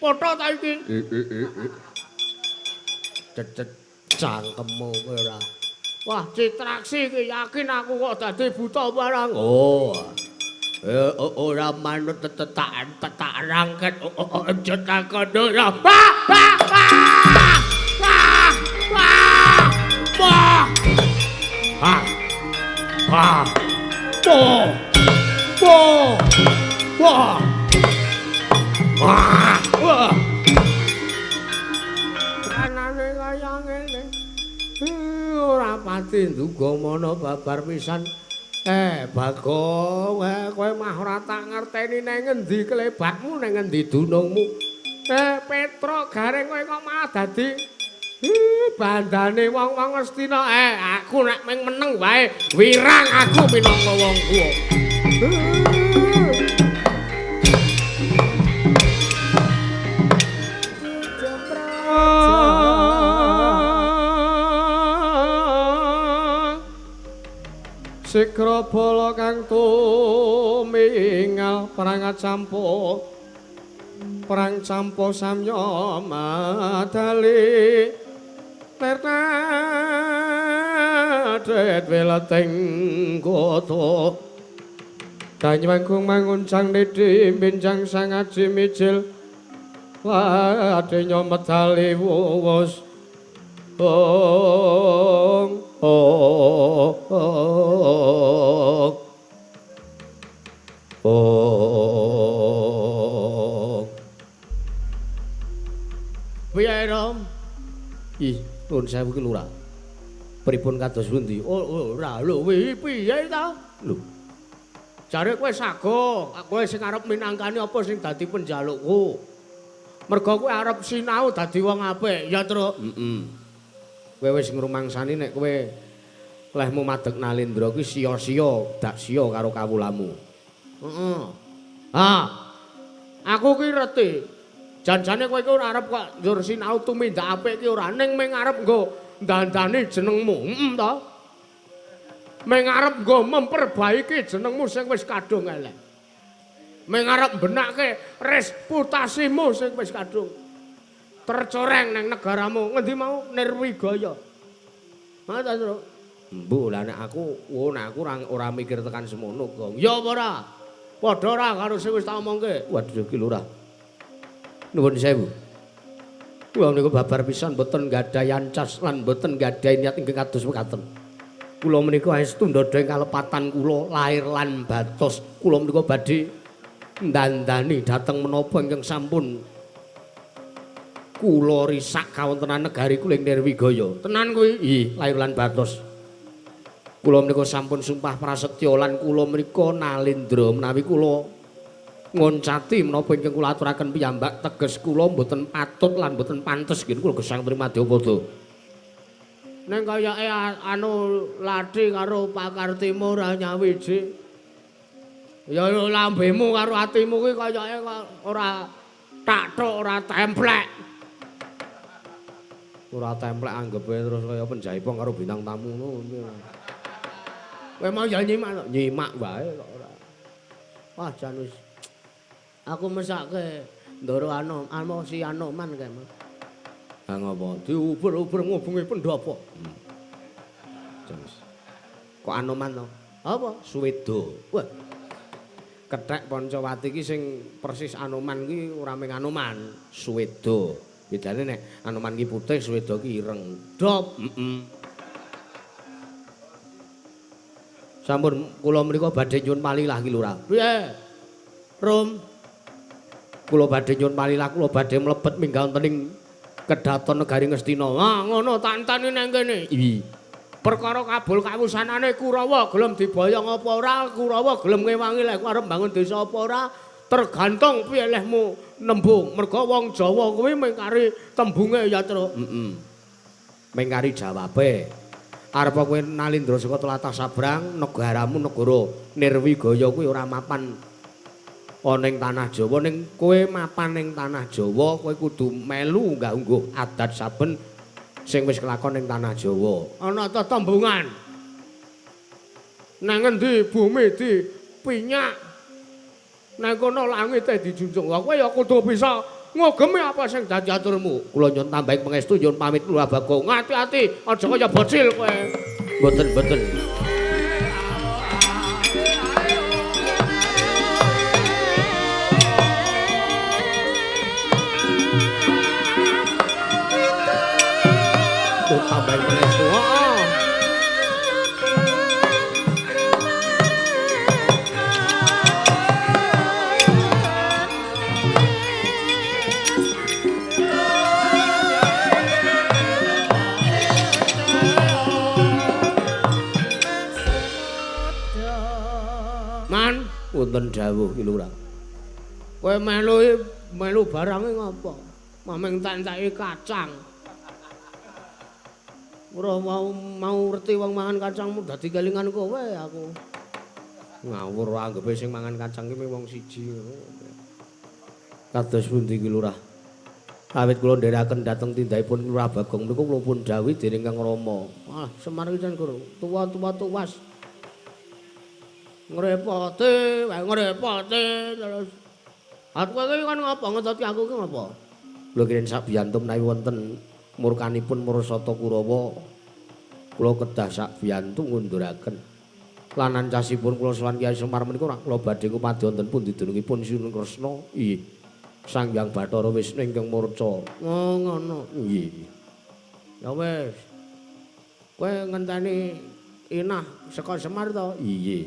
foto ta iki? Cecet cangkemmu kowe ora. Wah, Citraksi iki yakin aku kok dadi buta barang. Oh. Ora manut tak rangket jet kono. Kanane kaya ngene. Ora pati nduga mono babar pisan. Bagong, kowe mah ora tak ngerteni nang ngendi klebatmu nang ngendi dunungmu. Petro garing kowe kok malah dadi bandane wong-wong Astina. Aku nek ming meneng wae wirang aku minangka wong kuwi. Sikra bala kang tumingal perang campo samya madali tertadet welating kota kanyanggung manguncang nedi benjang sang aji mijil wadenya medali wus Piye Rom? Ih, nuwun sewu ki Lurah. Pripun kados pundi? Ora lho, piye ta? Lho. Jare kowe sago, kowe sing arep minangkani apa sing dadi penjalukku? Mergo kowe arep sinau dadi wong apik, ya, Truk? Kowe wis ngrumangsani nek kowe lehmu madeg Nalendra kuwi sia-sia, dak sia karo kawulamu. Aku ki reti. Janjane kowe iki ora arep kok njur sinau tumindak apik ki ora ning mung arep nggo ndandani jenengmu. To. Mung arep nggo memperbaiki jenengmu sing wis kadung elek. Mung arep benakke reputasimu sing wis kadung tercoreng nang negaramu. Ngendi mau Nirwigaya. Mata, Tru. Mbok lah nek aku ora mikir tekan semono, Gong. Ya apa ora? Padha ora karo sing wis tak omongke. Waduh iki Lurah. Nuwun sewu. Kula menika babar pisan boten gadhahi ancas lan boten gadhahi niat ingkang kados mekaten. Kula menika aestu ndodheng kalepatan kula lair lan batos. Kula menika badhe ndandani dhateng menapa ingkang sampun kula risak kawontenan negari kula ing Nirwigaya. Tenan kuwi? Nggih, lair lan batos. Kula menika sampun sumpah prasetya lan kula menika Nalendra menawi kula ngoncati menapa ingkang kula aturaken piyambak teges kula mboten patut lan mboten pantes nggih kula gesang Trimadyapada. Ning kayake anu Lathi karo Pak Kartimo ora nyawiji. Ya lambemu karo atimu kuwi kayake ora tathuk, ora templek. Ora templek anggepe terus kaya penjaipong karo bintang tamu ngono. Kowe mau ya nyimak wae kok ora. Wah jan wis aku mesake ndoro si Anoman kae, Mas. Ha ngopo? Diuber-uber ngubungi pendopo. Jenis. Kok Anoman to? Apa? Sweda. Wah. Kethek Pancawati iki sing persis Anoman ki ora mung Anoman, Sweda. Bedane nek Anoman ki putih, Sweda ki ireng. Dop. Sampun kula mriku badhe nyuwun palilah ki Lurah. Piye? Rum. Kula badhe nyuwun palilah, kula badhe mlebet mingga wonten ing kedaton negari Ngastina. Ngono tak enteni nang kene. Iya. Perkara kabul kawusanane Kurawa gelem diboyong apa ora, Kurawa gelem ngewangi lek arep bangun desa apa ora, tergantung piye lehmu nembung. Mergo wong Jawa kuwi mengkari tembunge ya, Truk. Mengkari jawabe. Arep kowe Nalendra saka tlatah sabrang, negaramu negara Nirwigaya kuwi ora mapan ana ing tanah Jawa, ning kowe mapan ing tanah Jawa, kowe kudu melu ngganggo adat saben sing wis kelakon ing tanah Jawa. Ana tetembungan. Nang endi bumi dipinyak, nang kono langite dijunjung. Kowe ya kudu bisa ngogeme apa sing dadi aturmu? Kula nyuwun tambahi pangestu nyuwun pamit kula Bagong. Ati-ati aja kaya bocil kowe. Mboten. Tambahi pangestu. Man, wonten dawuh iki Lurah. Kowe melu barange ngapa? Mameng tak enteki kacang. Ora mau ngerti wong mangan kacangmu dadi kelingan kowe aku. Ngawur anggepe sing mangan kacang iki wong siji ngono. Kados pundi iki Lurah? Awit kula ndherekaken dhateng tindhaipun Lurah Bagong niku kula pun dawuh dening Kang Rama. Ah, Semar iki jan Guru, tuwa-tuwa tuwas. Ngrepoti terus. Aku iki kan ngapa ngetoti aku ki ngapa? Lho kirin sak biyantu menawi wonten murkanipun Marasata Kurawa. Kula kedah sak biyantu ngunduraken. Lan ancasipun kula sowan Kyai Semar menika kula badhe kumadi wonten pundi dunungipun Sinun Kresna. Nggih. Sang Hyang Bathara Wisnu ingkang murca. Oh ngono. Nggih. Ya wis. Kowe ngenteni inah saka Semar to? Iya.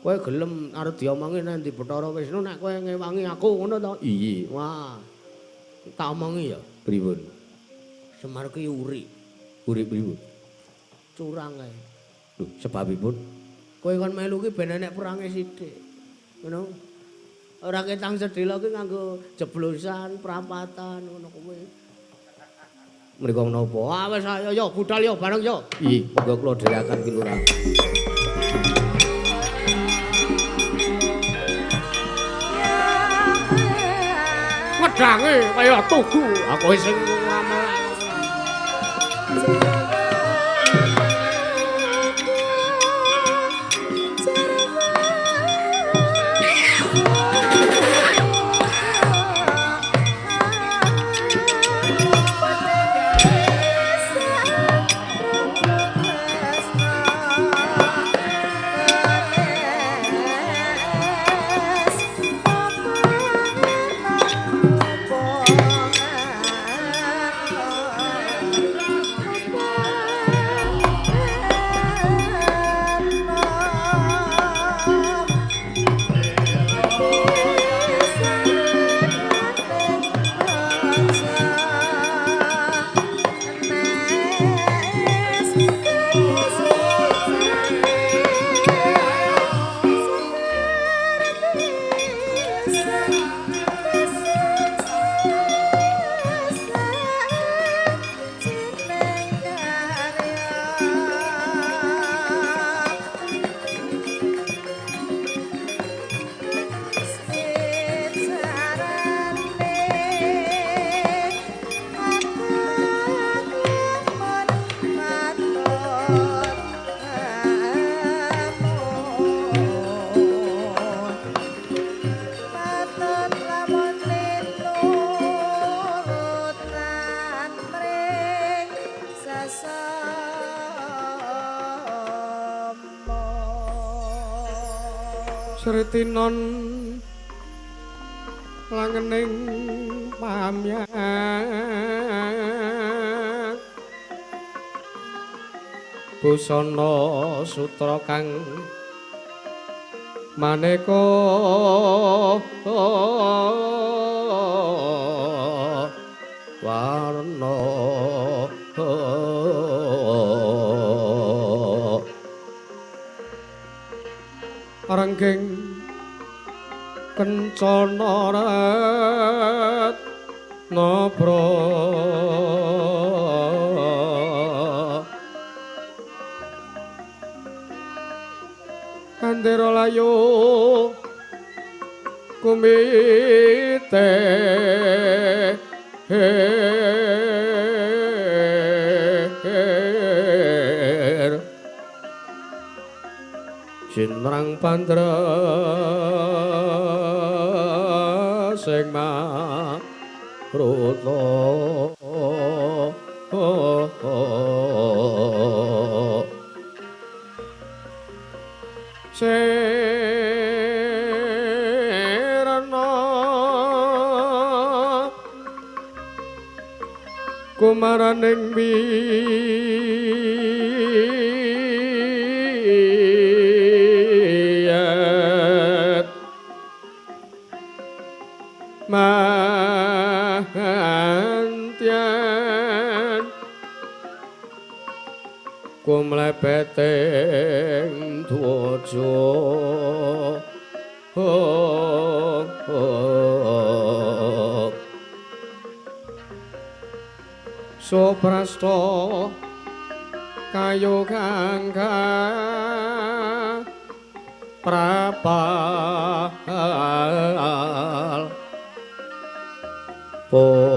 Kowe gelem arep diomongi nang ndi Bathara Wisnu nek kowe ngewangi aku ngono to? Iya. Wah. Tak omongi ya. Pripun? Semar ki uri. Uri pripun? Curang ae. Lho, sebabipun kowe kon melu ki ben enek perange sithik. Ngono. Ora ketang sedhela ki nganggo jeblosan, prapatan ngono kuwi. Mriko menapa? Ah wis ayo budal yo bareng yo. Iya, monggo kula dherekaken ki Lurah. Wedange kaya tugu, aku sing ngamel. Sretinon langening pamyat busana sutra kang maneka warna ranggeng kencana rat nabra andera layu kumite Sinrang pandra sing ruto serana kumaraning biyat mantyan kumlepeteng tuwaja soprasta kayogang prapal puspita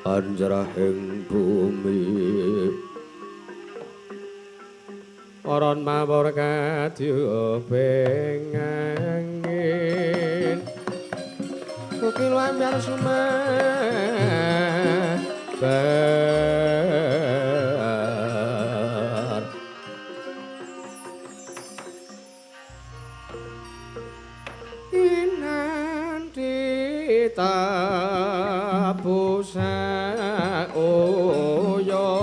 anjrahing bumi aran mawur kadya pengangin kukil ambyar sumebar inandita busa oyon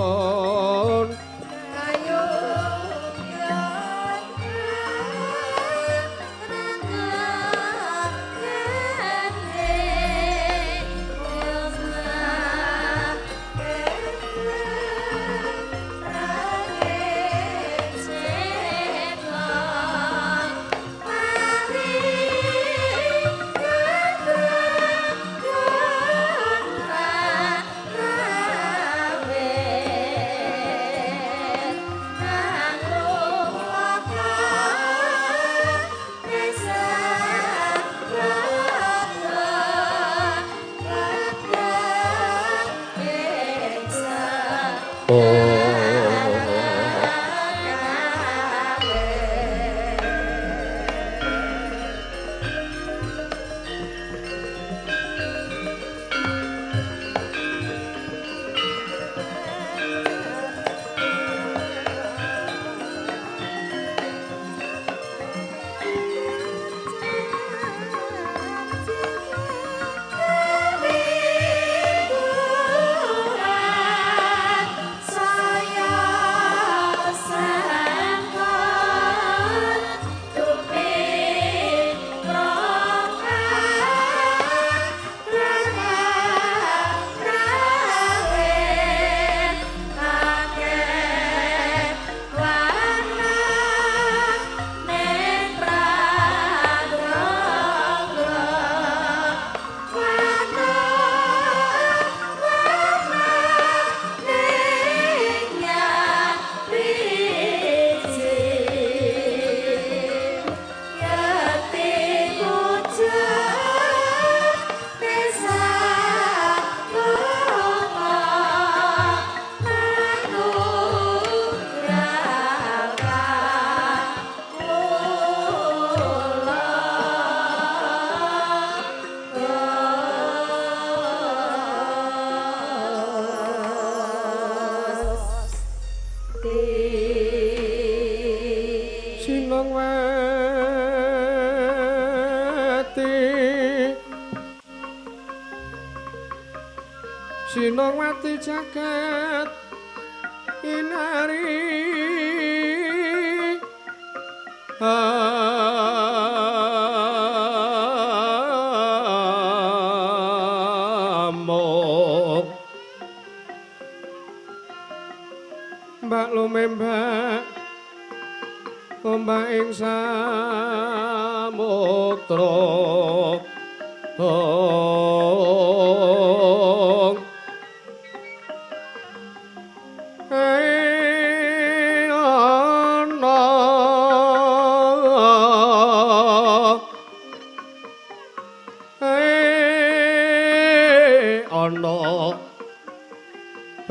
Sinongwati jagat inari amok mbak lumembak ombak ing samudra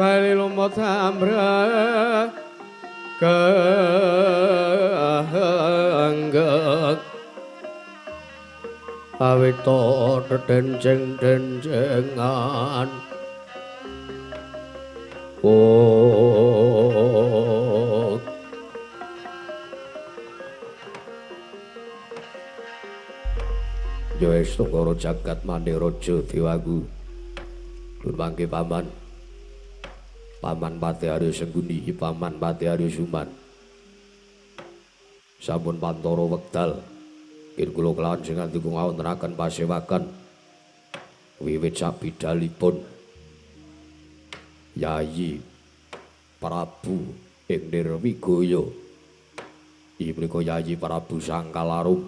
bali lumut sambrek kenggek awito denceng-dencengan oh ya wis tungkara jagat mane raja dewaku Nur mangke paman Pati Arya Sengguni Paman Pati Arya Suman sampun pantara wekdal yen kula kelawan sing ngandika ngawontenaken pasewakan wiwit sabidalipun Yayi Prabu ing Nirwigaya iki menika Yayi Prabu Sangkalarum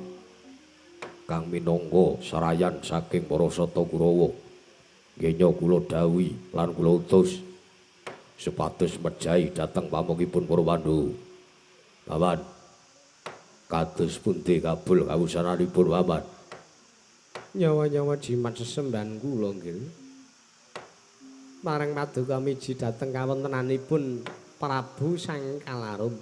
kang minangka serayan saking para Sata Kurawa ngenya kula dawuhi lan kula utus supados mejahi dhateng pamongipun para Pandhawa Paman kados pundi kabul kawusananipun Paman nyawa-nyawa jimat sesembahan kula nggih marang paduka miji dhateng kawontenanipun Prabu Sangkalarum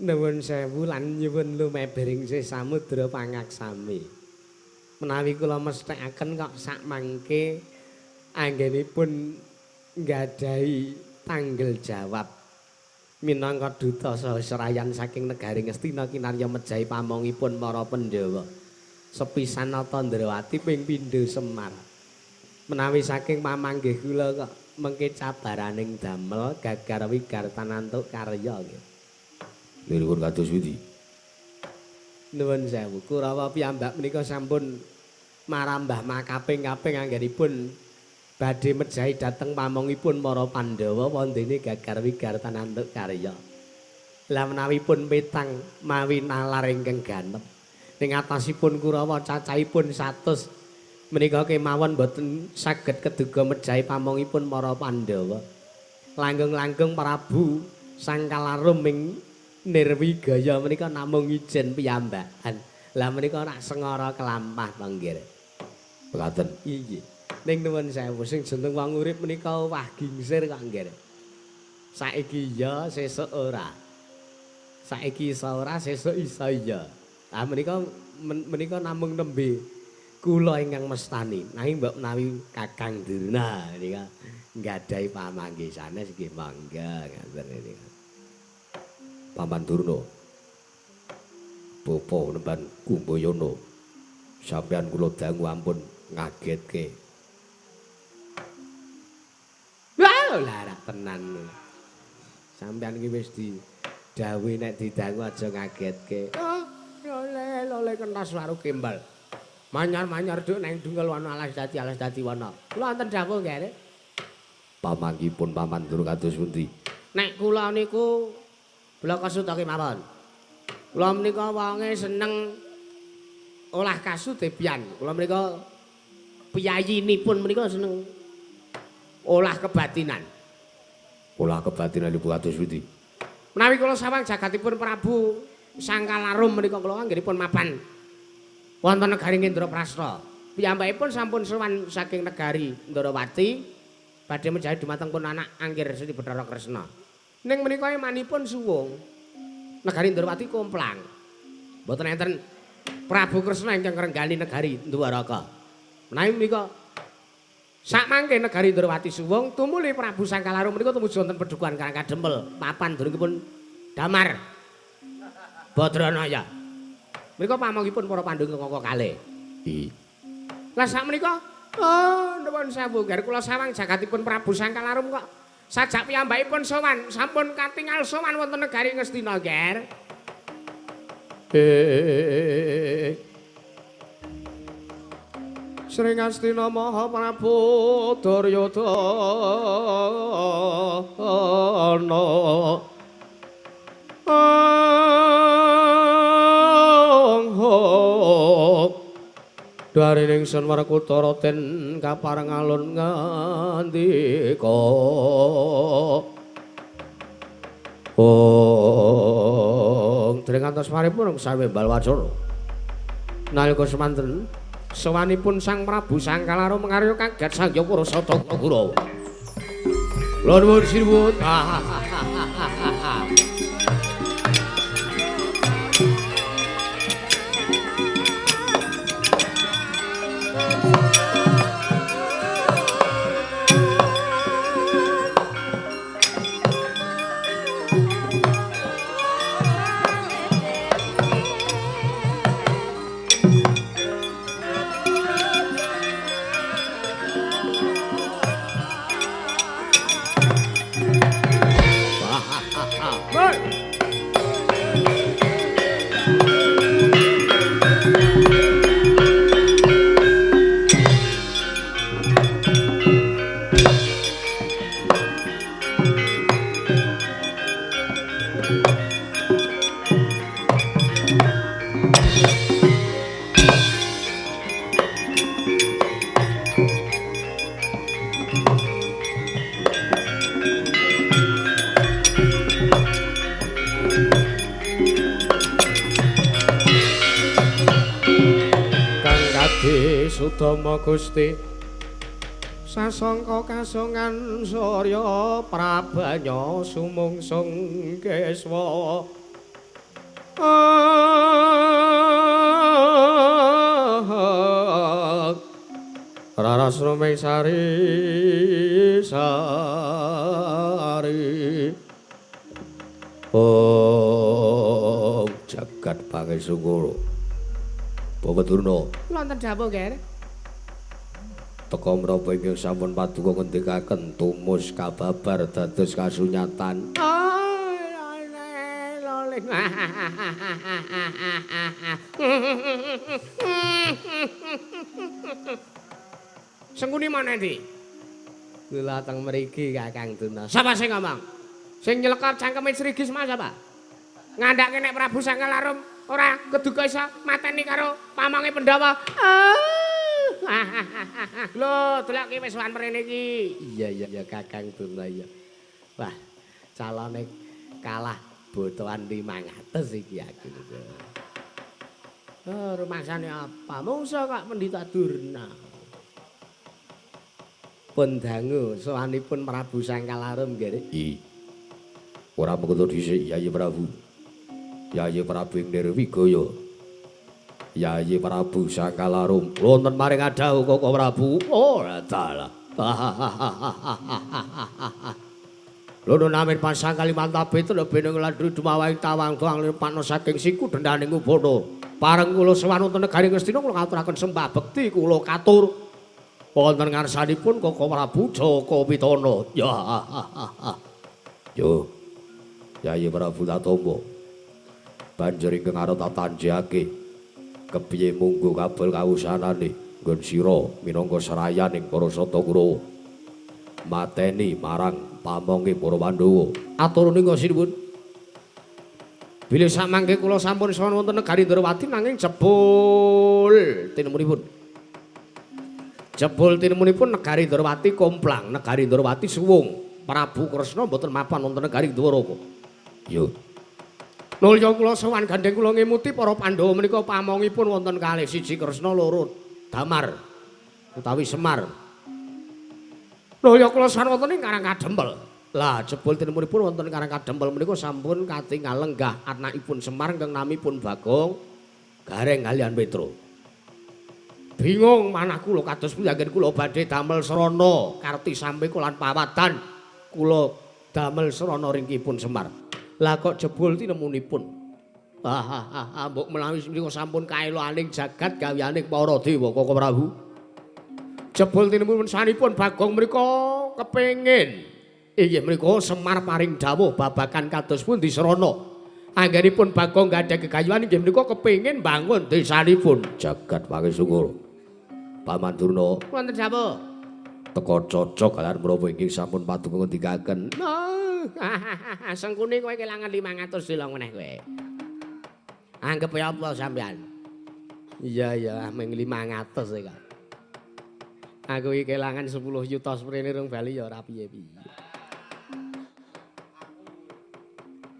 nuwun sewu lan nyuwun lumebering sih samudra pangaksami menawi kula mesthekaken kok sak mangke anggenipun nggadahi tanggel jawab minangka duta saha serayan saking negari Ngastina kinarya mejahi pamongipun para Pandhawa sepisan Tandrawati ping pindho Semar menawi saking pamanggih kula kok mengke cabaraning damel gagar wigar tanantuk karya nggih nuwun kados pundi nuwun sewu Kurawa piyambak menika sampun marambah makaping-kaping anggenipun badhe mejahi dhateng pamongipun para Pandhawa wondene gagar wigar tanantuk karya. Lah menawipun petang mawi nalar ingkang ganep ning atasipun Kurawa cacahipun 100 menika kemawon boten saged keduga mejahi pamongipun para Pandhawa. Langgeng-langgeng Prabu Sangkalarum ing Nirwigaya menika namung ijen piyambakan. Lah menika nak sengara kelampah panggih. Mekaten. Iya. Ning nuwun sewu sing jeneng wong urip menika wah gingsir kok nggih. Saiki ya sesuk ora. Saiki iso ora sesuk iso iya. Lah menika namung nembe kula ingkang mestani. Nanging mbok menawi Kakang Durna menika nggadahi pamanggih sanes nggih mangga ngaten menika. Paman Durna Bapa nemban Kumbayana sampeyan kula dangu ampun ngagetke lara tenan sampeyan iki wis didhawuhi nek didangu aja ngagetke lole kentas waru kembal manyar-manyar dhuk nang dungkel wana alas dadi wana kula wonten dawuh nggih pamanggipun Paman Durna kados pundi nek kula niku blok kasutake mawon. Kula menika wonge seneng olah kasut debian. Kula menika piyayinipun menika seneng olah kebatinan. Olah kebatinan Ibu kados pundi? Menawi kula sawang jagatipun Prabu Sangkalarum menika kula anggenipun mapan wonten negari Indraprasta. Piyambakipun sampun sowan saking negari Ndrawati badhe mejahi dumateng pun anak Angger Sri Bathara Kresna. Ning menika emanipun suwung negari Ndrawati komplang. Mboten enten Prabu Kresna ingkang ngrenggani negari Dwaraka. Menawi menika sakmangke negari Ndrawati suwung tumuli Prabu Sangkalarum menika tumuju wonten Pedukuhan Karang Kadempel, papan durungipun damar Badranaya. Menika pamongipun para Pandhawa ngoko kalih. Lah sakmenika nuwun sewu gar kula sawang jagatipun Prabu Sangkalarum kok sajak piyambakipun sowan sampun katingal sowan wonten negari Ngastina ger. Sri Ngastina Maha Prabu Duryodana Darining Sun Werkudara ten kapareng alun ngandika dereng ngantos paripun sawembal wacana nalika semanten sowanipun Sang Prabu Sangkalarum ngarya kaget sangya para Sata Kurawa lha nuwun sinuwun Adi Sudama Gusti sasangka kasongan Surya Prabanya sumungsung keswa Raras Rumeng Sari jagat pangesungkara Bapak Durna Wonten dawuh nggih teka menapa ingkang sampun paduka ngendikaken tumus kababar dados kasunyatan. Loling. Sengkuni mana ndi? Kula teng mriki Kakang Durna. Sapa sing ngomong? Sing nyelekap cangkeme Srigi Semar sapa? Ngandhake nek Prabu Sangkalarum ora keduga iso mateni karo pamange Pandhawa. Lho, delok ki wis wan mrene iki. Iya Kakang Durna iya. Wah, calone kalah botohan 500 iki aku. Oh, rumangsane apa? Mungsa kok Pendhita Durna. Pun dangu sowanipun Prabu Sangkalarum nggih. Ora mengko dhisik Yayi Prabu. Yayi Prabu Nirwigaya. Yayi Prabu Sangkalarum wonten maring adhau Koko Prabu ora dalah. Lono namir pasang Kalimantabe telebene ngladri dumawahing tawang doang lirpano saking siku dendaning ubana. Pareng kula sowan wonten negari Ngastina kula ngaturaken sembah bekti kula katur wonten ngarsanipun Koko Prabu Jaka Pitana. Yo. Yayi Prabu Tatombo. Banjur ingkang arep tatanjake kepiye munggo kabel kawusanane nggon sira minangka serayaning para Sata Kurawa mateni marang pamonge para Pandhawa aturane ngasinipun bilih samangke kula sampun sowan wonten negari Ndrawati nanging jebul tinemunipun negari Ndrawati komplang negari Ndrawati suwung Prabu Kresna mboten mapan wonten negari Dwaraka yo Nulya kula sowan gandeng kula ngemuti para Pandhawa menika pamongipun wonten kalih siji Kresna loro Damar utawi Semar. Nulya kula sowan wonten ing Karang Kadempel. Lah jebul tinemunipun wonten Karang Kadempel menika sampun katingal lenggah anakipun Semar ingkang namipun Bagong Gareng kaliyan Petro. Bingung manah kula kados pundi anggen kula badhe damel srana karti sampe lan pawatan kula damel srana ringkipun Semar. Lah kok jebul tinemunipun. Mbok menawi menika sampun kaeloaning jagat gawyaning para dewa Koko Prabu. Jebul tinemunipun sanipun Bagong menika kepengin inggih menika Semar paring dawuh babagan kados pundi srana. Anggenipun Bagong gadhah gegayuhan inggih menika kepengin bangun desanipun jagat pangesungkara. Paman Durna. Wonten dawuh. Teka cocok kaliyan menapa inggih sampun paduka ngendikaken. Sengkuni kowe kelangan 500 dilo meneh kowe. Anggep ya apa sampean? Iya, mung 500 kok. Aku iki kelangan 10 yuta sprene rong bali ya ora piye-piye.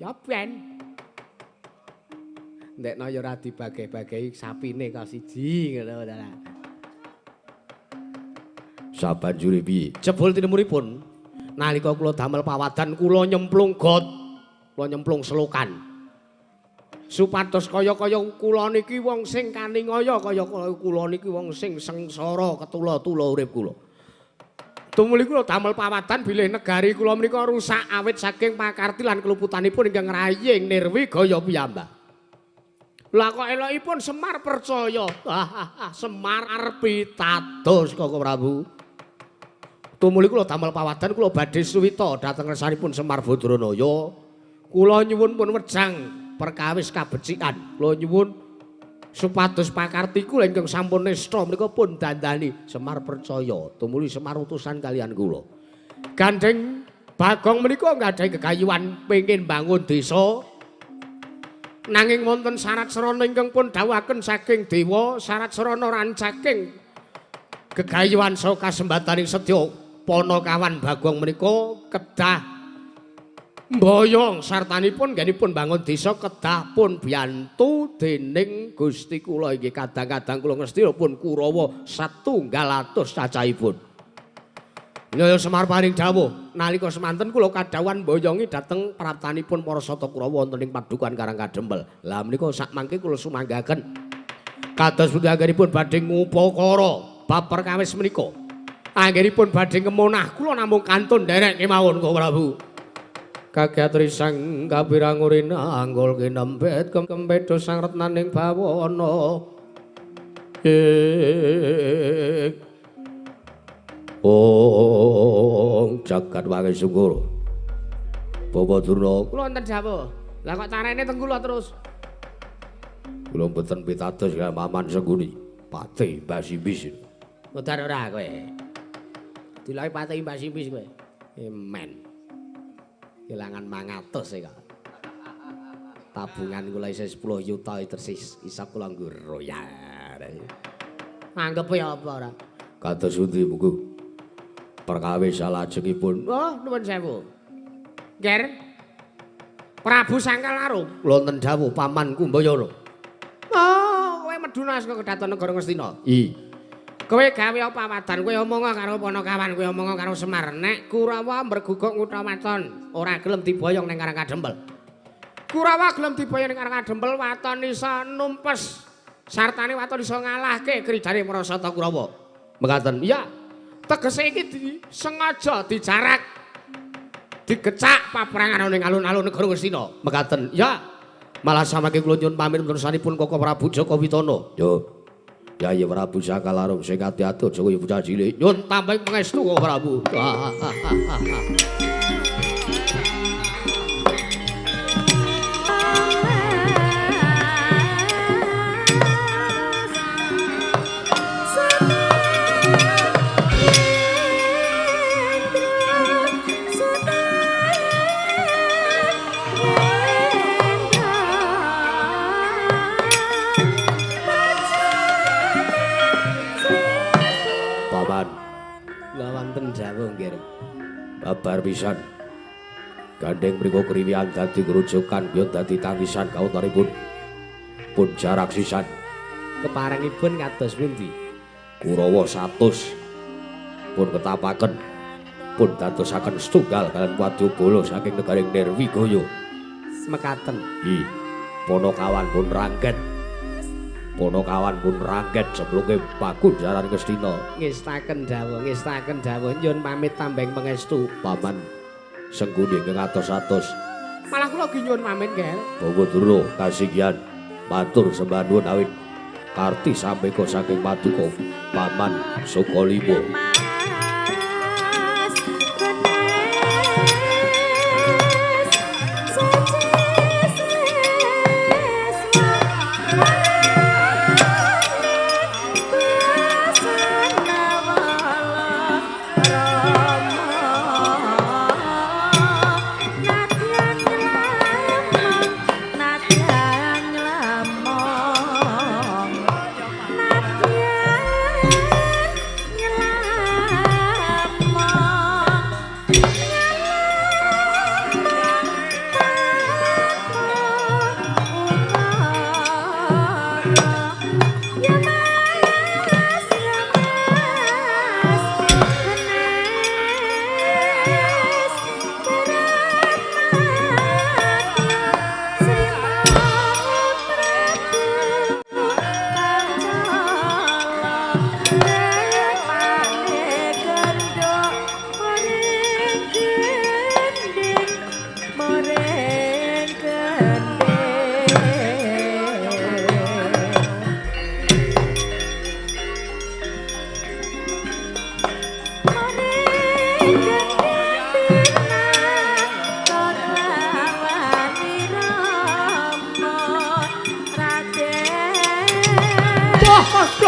Ya ben. Ndekno ya ora dibagi-bagi sapine kok siji ngono ta. Sabanjure piye? Jebul tinemunipun nalika kula damel pawadan kula nyemplung got, kula nyemplung selokan. Supados kaya-kaya kula niki wong sing kaningaya kaya kula niki wong sing sengsara ketula-tula urip kula. Tumuli kula damel pawadan bilih negari kula menika rusak awit saking pakarti lan keluputanipun ingkang raying Nirwigaya piyambak. Lah kok elokipun Semar percaya. Semar arep pitados Koko Prabu. Tumuli kula damel pawadan kula badhe suwita dhateng resanipun Semar Badranaya. Kula nyuwun pun wejang perkawis kabecikan. Kula nyuwun supados pakarti kula ingkang sampun nesta menika pun dandani Semar percaya. Tumuli Semar utusan kaliyan kula. Gandeng Bagong menika nggadahi gegayuhan pengin bangun desa. Nanging wonten syarat serana ingkang pun dawuhaken saking dewa, syarat serana rancaking gegayuhan saha kasembataning sedya Panakawan Bagong menika kedah Mboyong sartanipun nggenipun bangun desa kedah pun biyantu dening Gusti kula inggih kadang-kadang kula ngestina pun Kurawa 100 cacahipun. Nyaya Semar paring dawuh nalika semanten kula kadhawan mboyongi dhateng praptanipun para Sata Kurawa wonten ing padukan Karang Kadempel. Lah menika sak mangke kula sumanggaken kados pundi anggenipun badhe ngupakara bab perkawis menika. Anggenipun badhe kemonah kula namung kantun nderek kemawon Kang Prabu. Kagatri sang kapirang urina anggul kinembet kempedho sang retnaning bawana jagat wangi sungkur Bapak Durna Kula wonten dawuh. Lah kok carane teng kula terus. kula mboten pitados kaya Maman Sengguni Patih Mbah Simbis. Modar ora kowe. Dilai Patih Mbah Simbis kowe. Men kelangan 500 e kok. Tabungan kula isih 10 yuta tersis isap kula nggo royal. Anggepe apa ora? Kados pundi monggo. Perkawis salajengipun. Oh, nuwun sewu. Ger. Prabu Sangkal Arum. Kula wonten dawuh pamanku Mbayana. Oh, kowe meduna saka Kedaton Negara Ngastina. Kowe gawe apa wadan kowe omonga karo Panakawan kowe omonga karo Semar nek Kurawa mberguguk Nguthawaton ora gelem diboyong ning Karang Kadempel. Kurawa gelem diboyong ning Karang Kadempel waton isa numpes sartane waton isa ngalahke kridane para Sata Kurawa. Mekaten. Iya. Tegese iki disengaja dijarak digecak paprangan ning alun-alun Negara Ngastina. Mekaten. Ya. Malah samangke kula nyuwun pamit menasanipun Koko Prabu Jaka Witana. Yo. Yayi Prabu Sangkal Arum sing ati-ati aja kaya bocah cilik. Nyuwun tambah pangestu Koko Prabu. Wonten dawuh nggih. Babar pisan. Gandeng mriku kriwian dadi kerujukan biyen dadi tangisan kautanipun. Pun jarak sisan. Keparengipun kados pundi? Kurawa 100 pun ketapaken pun dadosaken setunggal kaliyan Wadyabala saking negaring Nirwigaya. Mekaten. Nggih. Panakawan pun rangket. Panakawan pun rangket sebelumnya Pakunjaran Ngastina. Ngestaken dawuh nyuwun pamit tambeng pangestu. Paman Sengguni ing atos-atos. Malah kula gi nyuwun pamit, Ger. Bawa Durna kasinggihan matur sembah nuwun awit karti sampeka saking Paduka Paman Sukalima.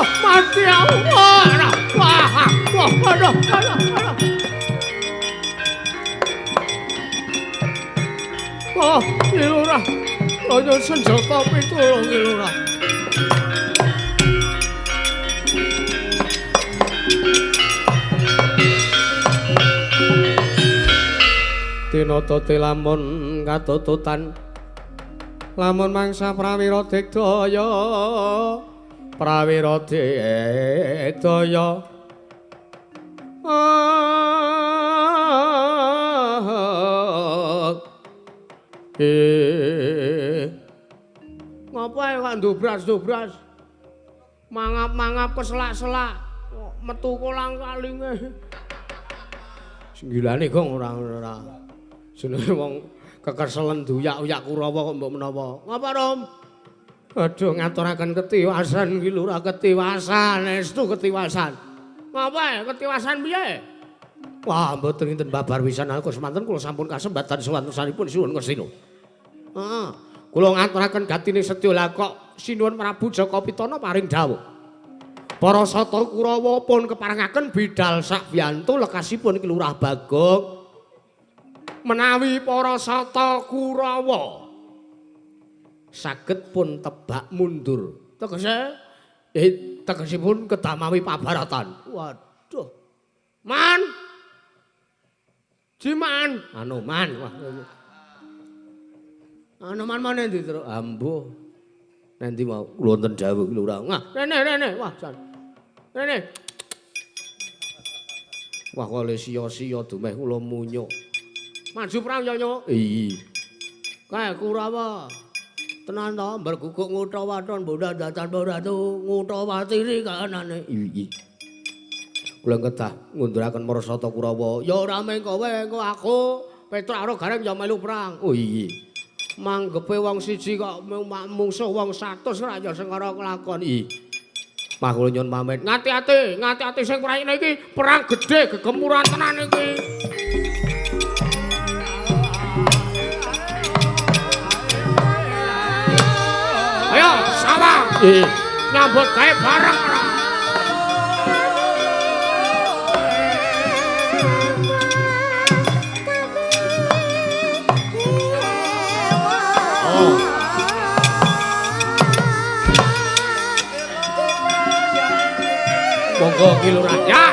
Mati Allah. Wah. Aduh. Oh, Lurah. Kaya senjata pitulung Lurah. Winodati lamun katututan lamun mangsa prawira digdaya prawira digdaya ngapain kok ndobras-ndobras mangap-mangap keselak-selak metu kolang-kalinge singgilane gong ora jenenge wong kekeselen duyak-uyak Kurawa kok mbok menawa ngapa Rom aduh ngaturaken ketiwasan iki lho ora ketiwasan estu ketiwasan ngapa ketiwasan piye wah mboten kinten babar wisan aku semanten kula sampun kasembatan sawantosanipun suwun ngersina heeh kula ngaturaken gatine sedya lah kok sinuwun Prabu Jaka Pitana paring dawuh para sata Kurawa pun keparengaken bidhal sakbiyantu lekasipun iki Lurah Bagong menawi para sata Kurawa saged pun tebak mundur tegesipun kedamawi pabaratan waduh man jiman anu man wah anu man endi terus ambuh nanti mau kula wonten dawuh iki lho ora rene wah jan rene wah kok le sia-sia dumeh kula munyuk maju Prayoyo iya kae Kurawa tenan to berguguk Ngutawaton Bunda Datan Ratu Ngutawatiri kanane iya kula kedah ngunduraken Marasata Kurawa ya ora mung kowe engko aku Petruk karo Gareng ya melu perang oh iya manggepe wong siji kok mungsuh wong 100 ora ya sing karo kelakon iya mah kula nyuwun pamit ngati-ati sing praine iki perang gedhe gegemuran tenan iki ayo sawang nyambut gawe bareng monggo ki Lurah ya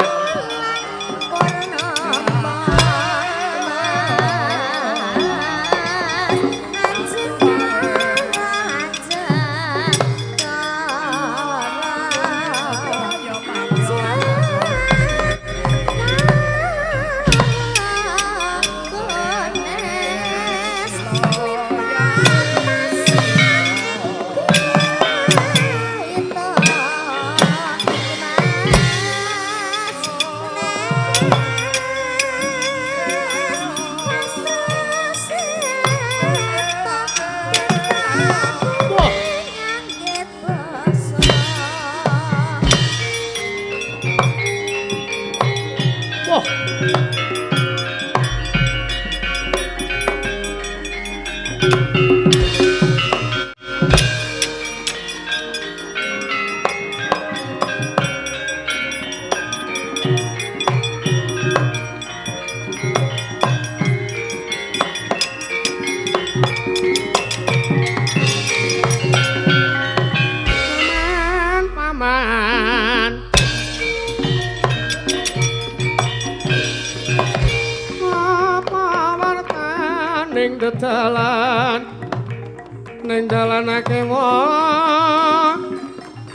ning dalanake wong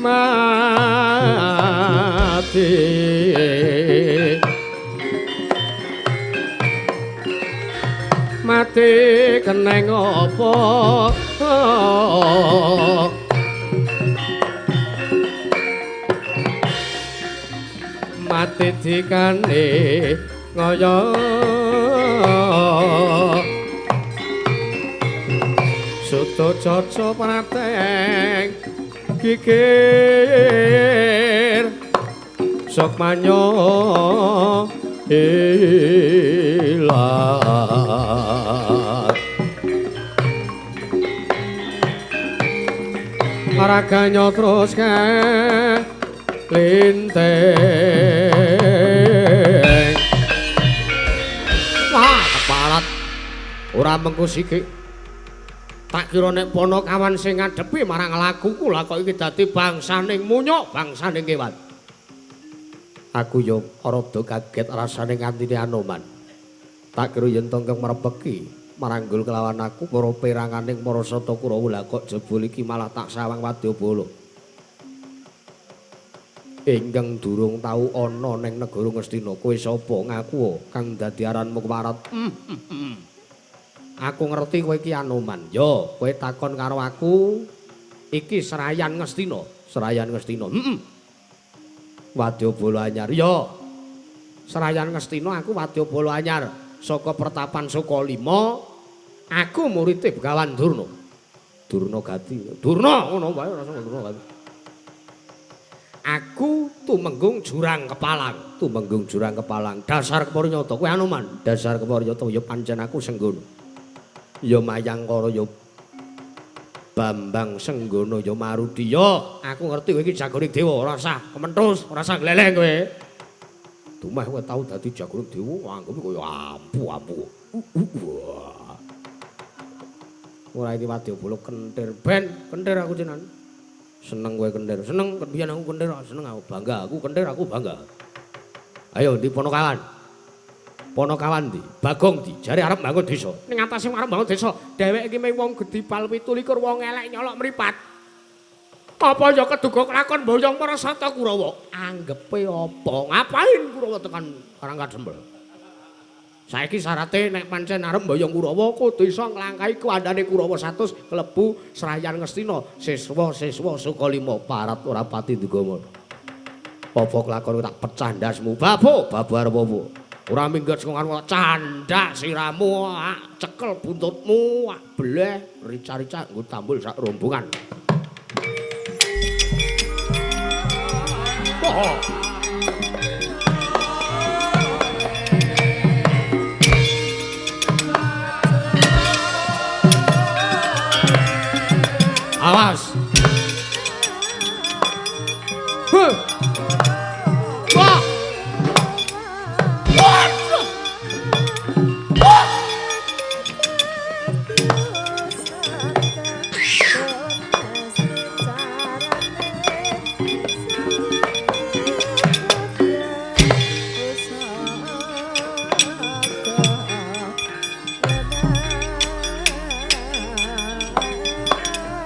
mati mati keneng apa mati dikane ngaya Suto coco prateng kikir sok manyo ilang maraganya terus ke linteng wah keparat ora mengko sikik tak kira nek Panakawan sing ngadepi marang lakuku lah kok iki dadi bangsaning munyuk bangsaning kewan aku yo rada kaget rasane ngantine Anoman Tak kira yen tongkeng mrepeki maranggul kelawan aku para peranganing para sata Kurawa lah kok jebul iki malah tak sawang Wadyabala. Ingkang durung tau ana ning negara Ngastina kowe sapa ngaku kang dadi aranmu kemarat. Aku ngerti kowe iki Anoman. Yo, kowe takon karo aku iki Serayan Ngastina. Serayan Ngastina. Wadyabala anyar. Yo. Serayan Ngastina aku Wadyabala anyar. Saka Pertapan Sukalima aku murid Begawan Durna. Durna Gati. Durna ngono wae ora usah Durna Gati. Aku tumenggung jurang kepalang, tumenggung jurang kepalang. Dasar Keparanyata kowe Anoman. Dasar Keparanyata ya pancen aku Senggono. Ya Mayangkara ya Bambang Senggono ya Marudi. Ya aku ngerti kowe iki jagoning dewa, ora usah kementhus, ora usah gleleng kowe. Dumeh kowe tau dadi jagoning dewa, anggep koyo ampu-ampu. Ora iki Wadyabala kentir ben, kentir aku jenengan. Seneng kowe kentir, seneng kebiyen aku kentir, seneng aku bangga, aku kentir aku bangga. Ayo ndi Ponokawan. Ponokawan ndi? Bagong ndi? Jare arep mbangun desa. Ning atase arep mbangun desa, dheweke iki mung wong gedhi pal 17 wong elek nyolok mripat. Apa ya keduga kelakon mboyong para sata Kurawa? Anggepe apa? Ngapain Kurawa tekan Karangkadempel? Saiki syarate nek pancen arep mboyong Kurawa kudu iso nglangkahi kuandane Kurawa 100 klebu Serayan Ngastina, siswa-siswa Sukalima parat ora pati digama. Apa kelakon tak pecah ndasmu? Babu arep apa? Ora minggat sing karo candak siramu, cekel buntutmu, bleh rica-rica nggo tambul sak rombongan. Oh. Awas. Wah.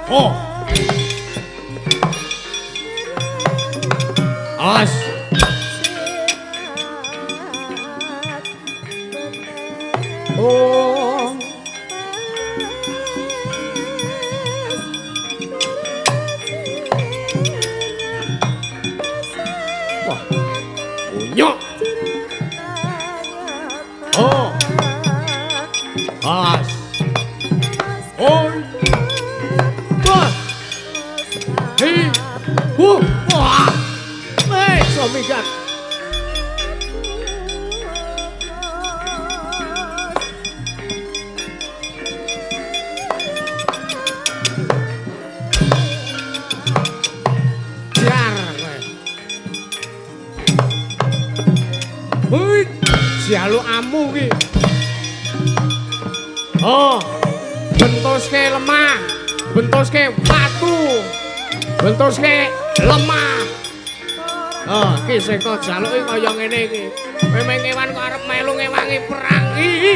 Oh. Awas. Oh. Wah. Unyok. Oh. Awas. Oh. Hei, wah, so minggat. Jar, woi, jaluk amu ki. Oh, bentuske lemah, bentuske batu. Bentuske lemah. Oh, iki sing kok jaluki kaya ngene iki. Kowe mung kewan kok arep melu ngewangi perang iki.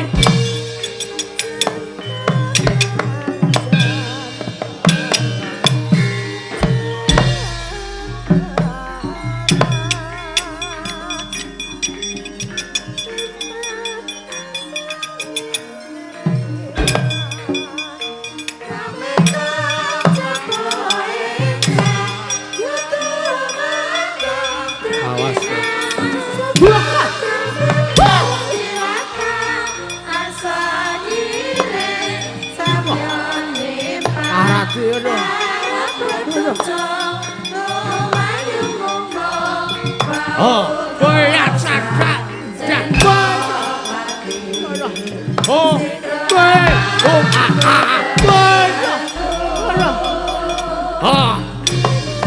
Oh, kowe sadar. Oh, kowe. Oh,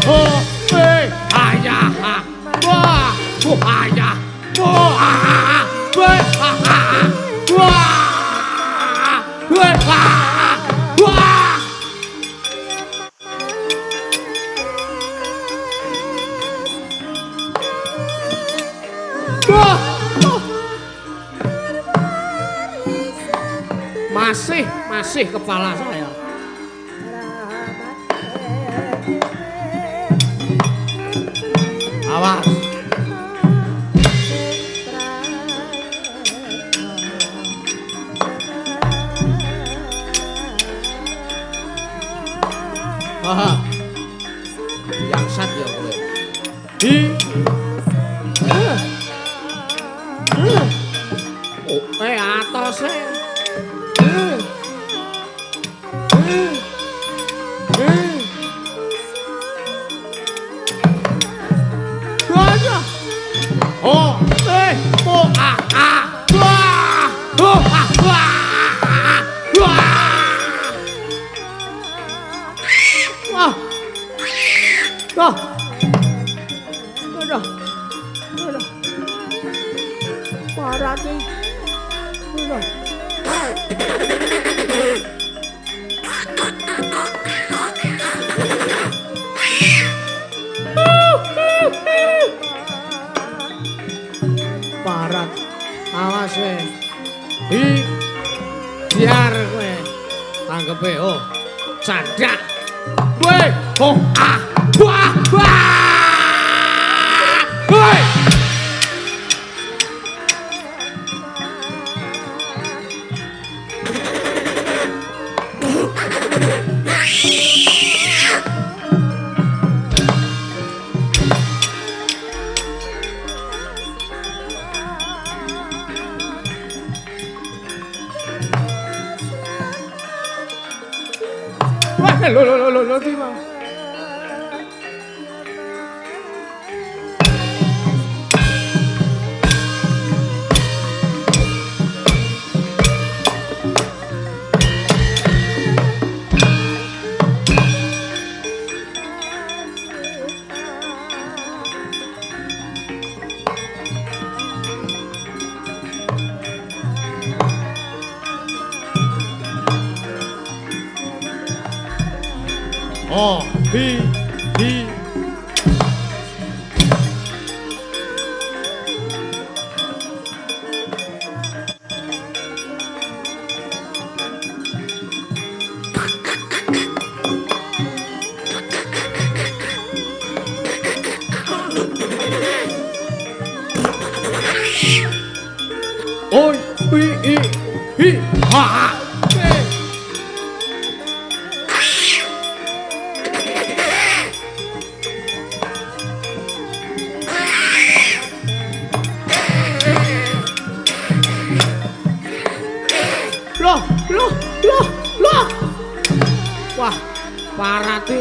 oh, kowe. Ayah. Wah, ayah. Oh, kowe. Wah. masih kepala saya. Awas. Haha. Yang sat ya kowe. Atose. Oh, Parat, awas we. Biar kowe. Tanggepe oh. Cadak. Weh, oh ah. Wah, wah. Woi. Lo Timo. Oh, hi. Oi, hi, ha. Loh. Wah, parate.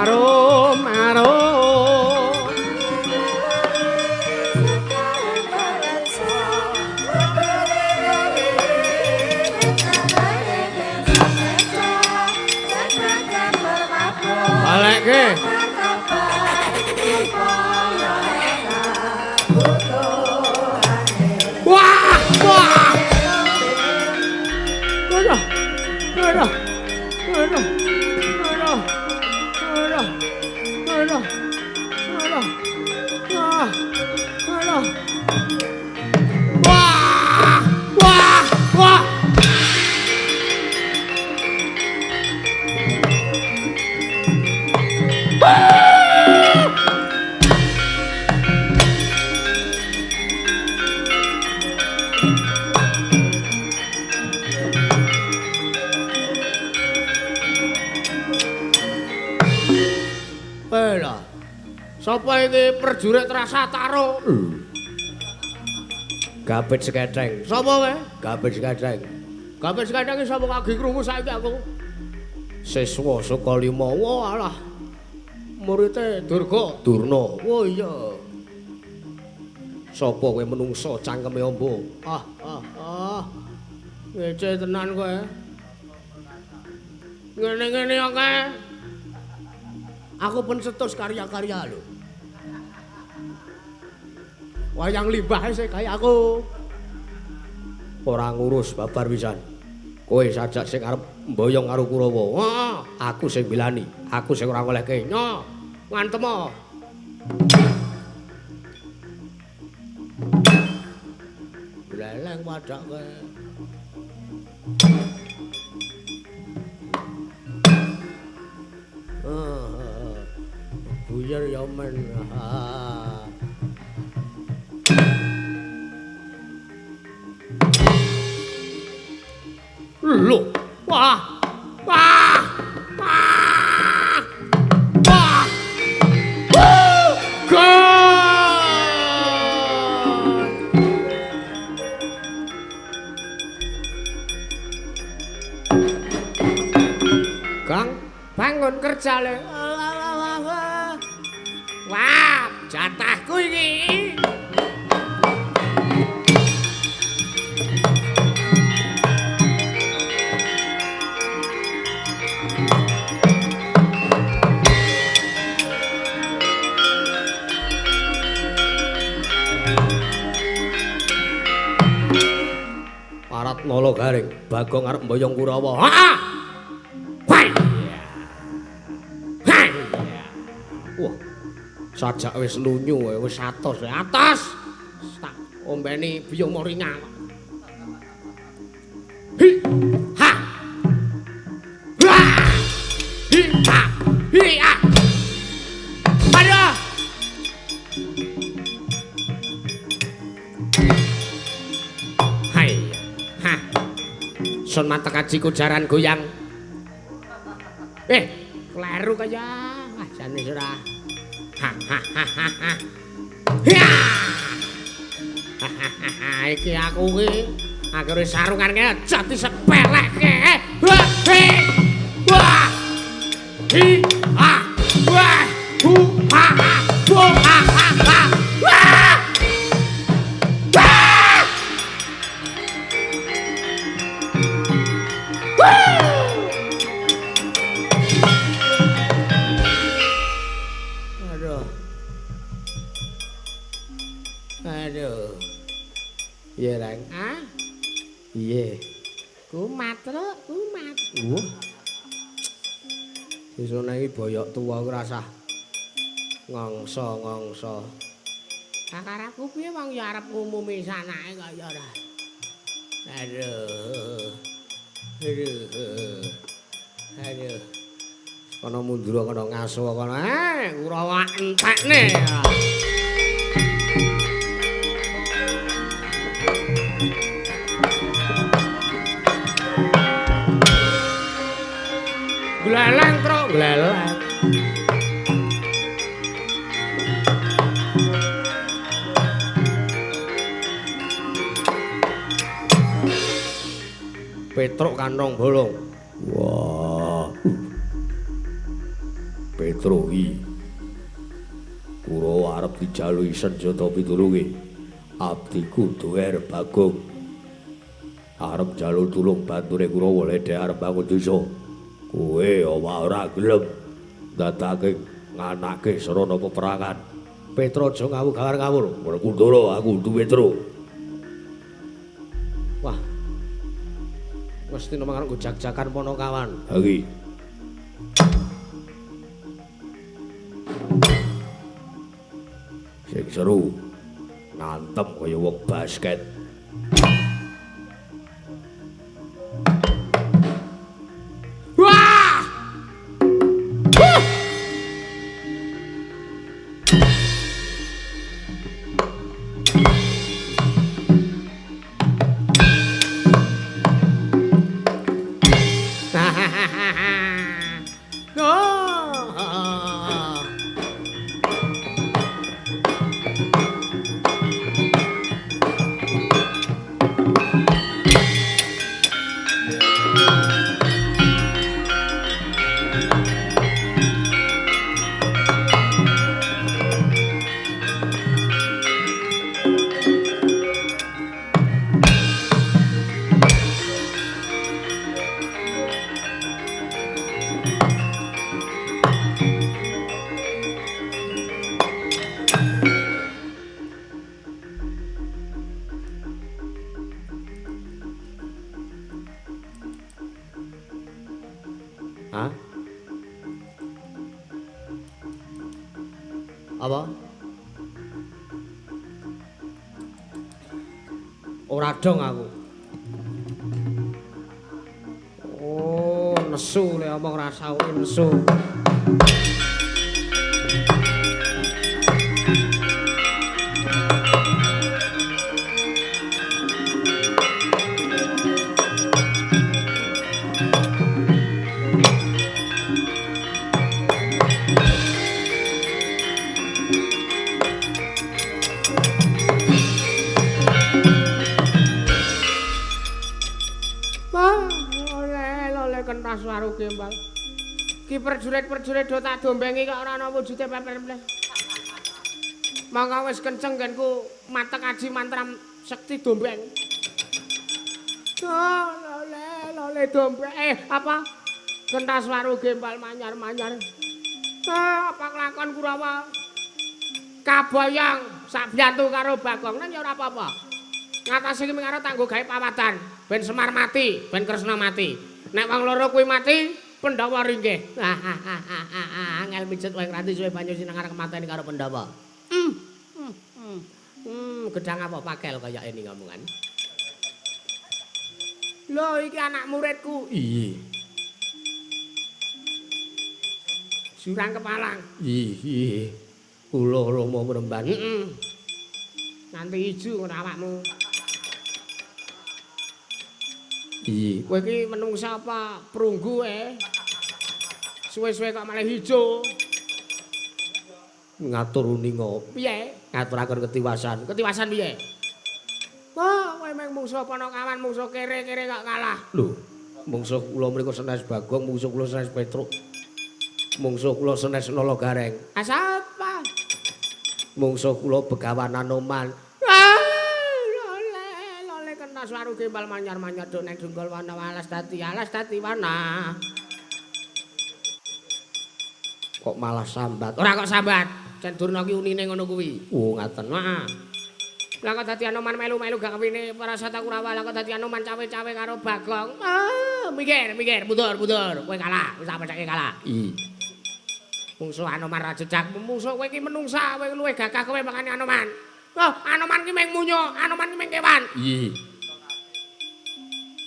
Arom. Balekke. Wah. Wah. Bela. Sapa iki prajurit rasa taro? Gabit seketeng. Sapa kowe? Gabit seketeng. Gabit seketeng iki sapa kaki krungu saiki aku? Siswa saka 5. Wah alah. Murite Durna. Oh iya. Sapa kowe menungso cangkeme ombo? Ngece tenan kowe. Ngene-ngene oke. Aku pencetus karya-karya lho. Wayang limbah sih kayak aku. Ora ngurus babar pisan. Kowe sajak sing arep mboyong karo Kurawa. Heeh, aku sing bilani, aku sing ora ngolehke. Nyo, ngantem. Leleng wadak kowe. Buyer ya men. Loh, wah, wah, wah, wah, Kang, bangun kerja le. Wah, jatahku iki. Parat nolo garing, Bagong arep mboyong Kurawa. Heeh. Wah. Sajak wis lunyu wis atos. Atos. Tak ombeni biyung moringa. Hi. Ha. Wah. Hi. Ha. Hi. Ha. Aduh. Hai. Ha. Sun matek ajiku jaran goyang. Kleru kaya. Wah, jane ora. Ha ha ha ha ha. Ya. Iki aku ki akhire sarungan kene aja disepelekke. Wah. Wah. Hi. Ha. Wah. Hu. Ha. Hu. Ha. Ha. Wah. Aduh. Iya, Rang. Ah? Iya. Kumat, Truk. Kumat. Sesone iki boyok tuwa ku rasah ngongso. Kakaraku piye wong ya arep ngumumi sanake kaya ora. Aduh. Kono mundur kono ngaso kono. Kurawa entekne. Gleleng, Truk, gleleng. Petruk kantong bolong. Wah. Petruk iki. Kurawa arep dijaluki senjata pitulunge. Abdiku Duer Bagong. Arep jaluk tulung banture Kurawa ledhe arep bangun desa. Kowe ora gelem dadake nganake sarana peperangan. Petra aja ngawur-ngawur. Werkudara aku duwe Petra. Wah. Mesti nomor karo jak-jakan Ponokawan. Ha iki. Sing seru. Ngantem kaya wong basket. Hah? Apa? Ora dong aku. Oh, nesu le omong rasa nesu. Kentas waru gembal. Ki prajurit-prajurit do tak dombengi kok ora ana wujude peper-peper. Mangka wis kenceng genku matek aji mantram sekti dombeng. Lole dombeng. Apa? Kentas waru gembal manyar-manyar. Apa kelakon Kurawa? Kabayang sak biyantu karo Bagong nang ya ora apa-apa. Ngatasi ki mengara tanggo gawe pawatan ben Semar mati, ben Kresna mati. Nek wong loro kuwi mati, Pandhawa ringgih. Angel mijet wae nganti suwe banyu sinengar kemateni karo Pandhawa. Gedang apa pakel kaya ini ngomongan. Lho iki anak muridku. Iya. Jurang Kepalang. Iya. Kula Rama Mremban. Nganti ijo ngono awakmu. Iya. Kowe iki menungsa apa prunggu Suwe-suwe kok malah ijo. Ngatur uninga. Piye? Ngaturaken ketiwasan. Ketiwasan piye? Wah, kowe mung mungsuh Panakawan, mungsuh kere-kere kok kalah. Lho, mungsuh kula mriku Senes Bagong, mungsuh kula Senes Petruk. Mungsuh kula Senes Nalagareng. Asapa? Mungsuh kula Begawan Anoman. Suaru gembal manyar-manyar do nek dunggol wana alas dadi wana. Kok malah sambat? Ora kok sambat. Jan Durna ki unine ngono kuwi. Oh, ngaten. Heeh. Lah kok dadi Anoman melu-melu gak kewine Parasata Kurawa, lah kok dadi Anoman cawe-cawe karo Bagong. Mikir, mundur. Kowe kalah, wis tak pecake kalah. Iya. Mungsuh Anoman ra jejak, mungsuh kowe iki menungsa, kowe luwih gagah kowe makane Anoman. Oh, Anoman ki meng munyo, Anoman ki meng kewan. Iya.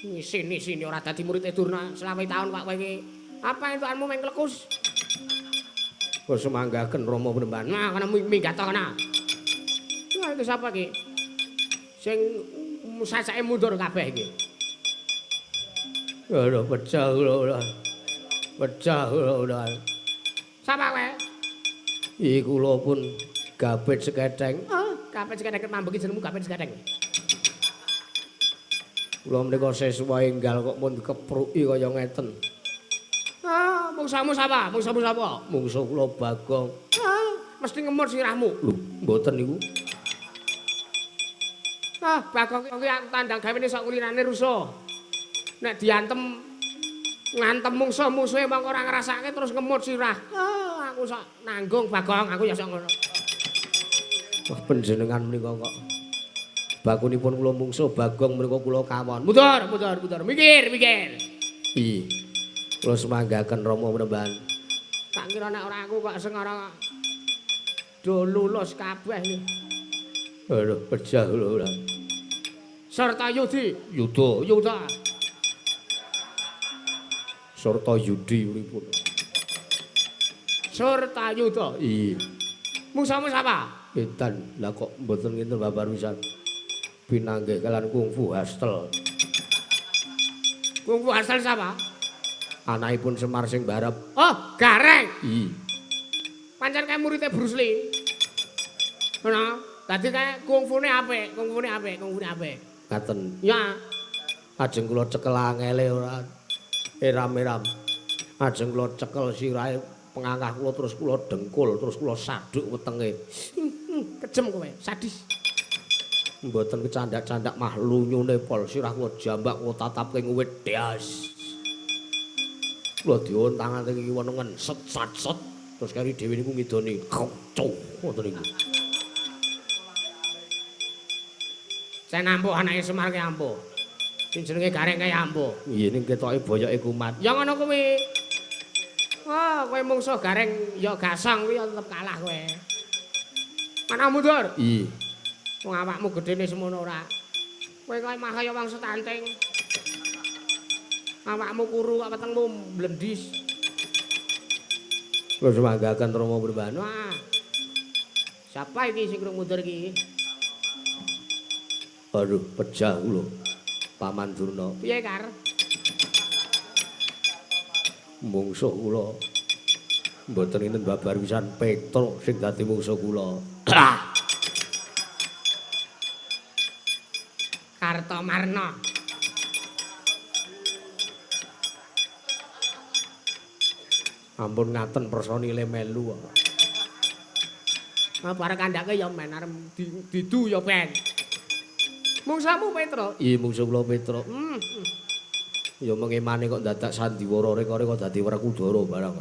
Sini ora dadi murid Durna selawe taun Pak kowe iki. Apa entukanmu meng klekus? Kok semanggaken Rama Mremban. Nah, kana minggat kana. Nah, iki sapa iki? Sing sasake mundur kabeh iki. Lho, pecah lho. Pecah lho. Sapa kowe? Iki kula pun Gapit Seketeng. Gapit Seketeng mambeki jenengmu Gapit Seketeng. Kula menika seswa enggal kok mun dikepruki kaya ngeten. Mungsamu sapa? Mungsamu sapa? Mungsuh kula Bagong. Mesti ngemut sirahmu. Lho, mboten niku. Bagong iki aku tandang gawene sak kulinane rusa. Nek diantem ngantem mungsuh-mungsuhe mongko ora ngrasake terus ngemut sirah. Aku sak nanggung Bagong, aku ya sak ngono. Wah, panjenengan menika kok bakunipun kula mungsuh Bagong menika kula kawon. Mundur. Mikir. Iya. Kula semanggaken Rama Mremban. Tak kira nek ora aku kok sing ora do lulus kabeh iki. Aduh, pecah lho. Sarta Yuda. Sarta Yudi uripun. Sarta Yuda. Iya. Mungsamu sapa? Edan. Lah kok mboten ngenten babarusan. Pinanggih kalian Kungfu Hastel. Kungfu Hastel sapa? Anakipun Semar sing Barep. Oh, Gareng. Iya. Pancen kae muridé Bruce Lee. Ngono. Dadi kae kungfune apik. Ngaten. Ya. Ajeng kula cekel angele ora eram-eram. Ajeng kula cekel sirahe pengangkah kula terus kula dengkul terus kula saduk wetenge. Kejem kowe, sadis. Mboten kecandak-candak mah lunyune pol sirah kula jambak kula tatapke nguwit deas. Kula diontang teng iki wenengen set terus kari dhewe niku ngidoni kocok ngoten niku. Saya nampuh anake Semar ki ampuh. Sing jenenge Gareng kae ampuh. Iya ning ketoke boyoke kumat. Ya ngono kuwi. Wah, kowe mungsuh gareng ya gasong kuwi tetep kalah kowe. Mana mundur? Iya. Wong awakmu gedene semono ora. Kowe kaya mah kaya wong setanting. Awakmu kuru kok wetengmu blendis. Wis manggaken Rama Purban. Wah. Siapa iki sing krung mundur iki? Aduh, pejah kula. Paman Durna. Piye, Kar? Mungsuh kula. Mboten enten babar pisan Petruk sing dadi mungsuh kula. Kartomarna. Ampun ngaten personile melu. Apa arek kandhake ya men arep didu ya ben. Mungsamu Petruk. Iya mungsuh kula Petruk. Ya mengemane kok dadak sandiwara rek-rek kok dadi Werkudara barang.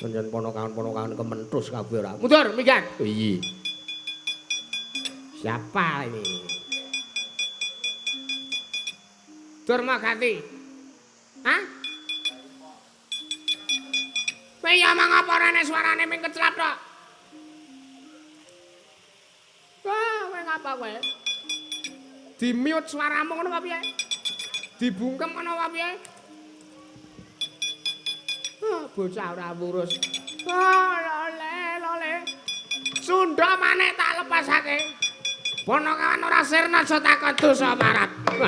Pancen ponokan-ponokan kementhus kabeh ora. Mundur, minggat. Iya. Siapa ini? Durmagati. Hah? Kowe ya mangapa rene suarane ming keclap tok? Wah, kowe ngapa kowe? Di-mute suaramu ngono apa piye? Dibungkem ngono apa piye? Ah, bocah ora wurus. Ah, lole. Sunda maneh tak lepasake. Ponokawan ora sirna aja takon dosa parat. Bejo.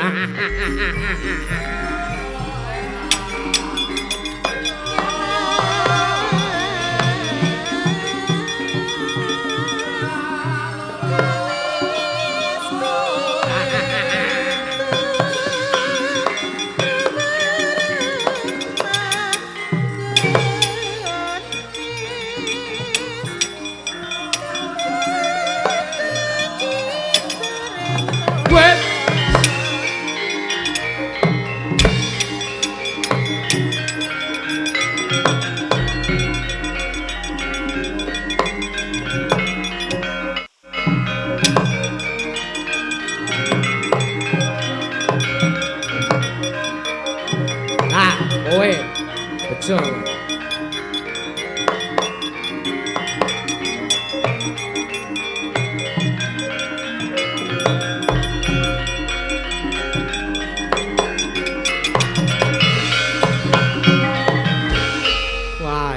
Wah,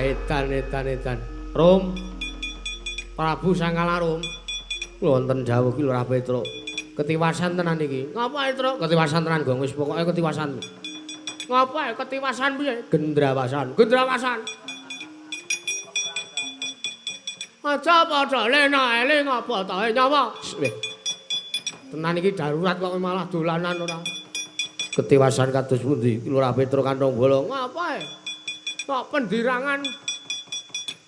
edan. Rum. Prabu Sangkalarum. Wonten dawuh ki Lurah Petruk. Ketiwasan tenan iki. Ngapa Petruk? Ketiwasan tenan, Gong. Wis pokoke ketiwasan. Ngapa ketiwasan piye? Gendrawasan. Aja padha lena eling apa ta nyawa. Wis. Tenan iki darurat kok malah dolanan ora. Ketiwasan kados pundi? Lurah Petruk Kantong Bolong. Ngapa? Kok pendirangan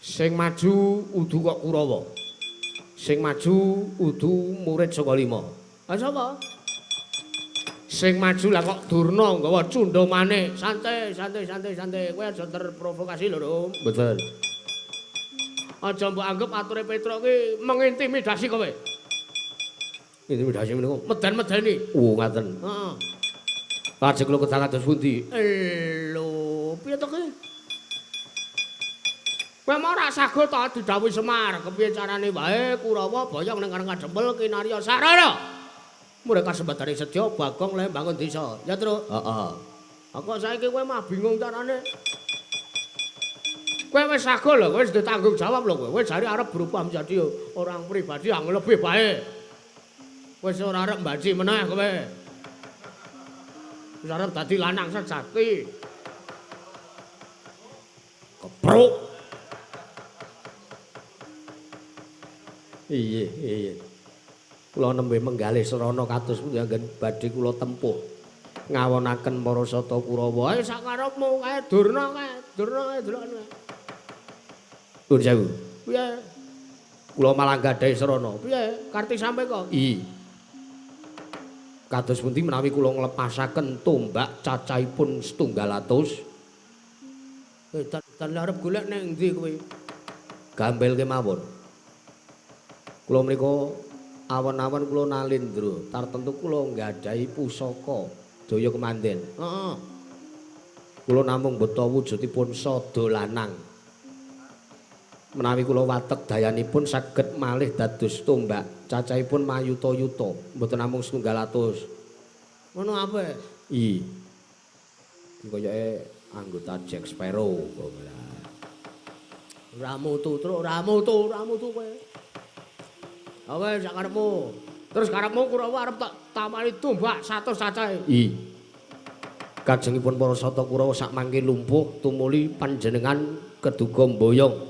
sing maju udu kok Kurawa. Sing maju udu murid saka 5. Ah sapa? Sing maju lah kok Durna nggawa cundha maneh. Santai. Kowe aja terprovokasi lho, Rum. Betul. Aja mbok anggap ature Petruk ki mengintimidasi kowe. Intimidasi menika medan-medeni. Oh, ngaten. Heeh. Lajeng kula kedang kados pundi? Lho, piye to ki? Kowe mau ora sago to didhawuhi Semar, kepiye carane wae Kurawa boyong ning kareng kadempel kinarya sarana. Mereka sembadane sedya Bagong le bangun desa. Ya, Truk? Heeh. Kok saiki kowe mah bingung carane. Kowe wis sago lho, kowe wis ditanggung jawab lho kowe. Kowe jare arep berubah menjadi orang pribadi yang lebih baik. Wis ora arep mbaji meneh kowe. Wis arep dadi lanang sejati. Kepruk. Iya. Kula nembe menggalih serana kados pundi anggen badhe kula tempuh. Ngawonaken para sata Kurawa. Ayo sak karepmu kae Durna kae delokne. Nuwun sewu. Piye? Kula malah gadhahi serana. Piye? Karti sampe kok? Iya. Kados pundi menawi kula nglepasaken tombak cacahipun 700? Dan arep golek nang ndi kowe? Gambelke mawon. Kula menika awan-awan kula nalindra, tartentu kula nggadahi pusaka daya kemanden. Heeh. Kula namung mbeta wujudipun sada lanang. Menawi kula watek dayanipun saged malih dados tombak, cacahipun mayuta-yuta, mboten namung setunggal atus. Ngono apa? Iya. Kayake anggota Jack Sparrow. Ramutu kowe. Awe sak karepmu. Terus karepmu Kurawa arep tak tamani tombak 100 cacahe. Iya. Kajengipun para sata Kurawa sak mangke lumpuh tumuli panjenengan keduga mboyong.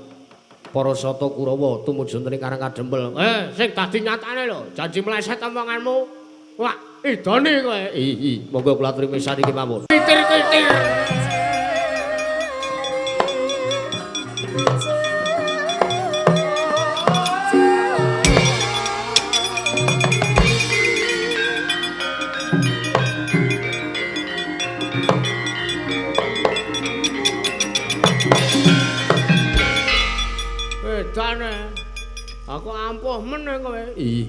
Para sata Kurawa tumuju ing Karang Kadempel. Sing dadi nyatane lho, janji meleset omonganmu. Wah, idone kowe. Monggo kula aturi misan iki mawon. Titir-titir. Aku ampuh meneh kowe. Ih.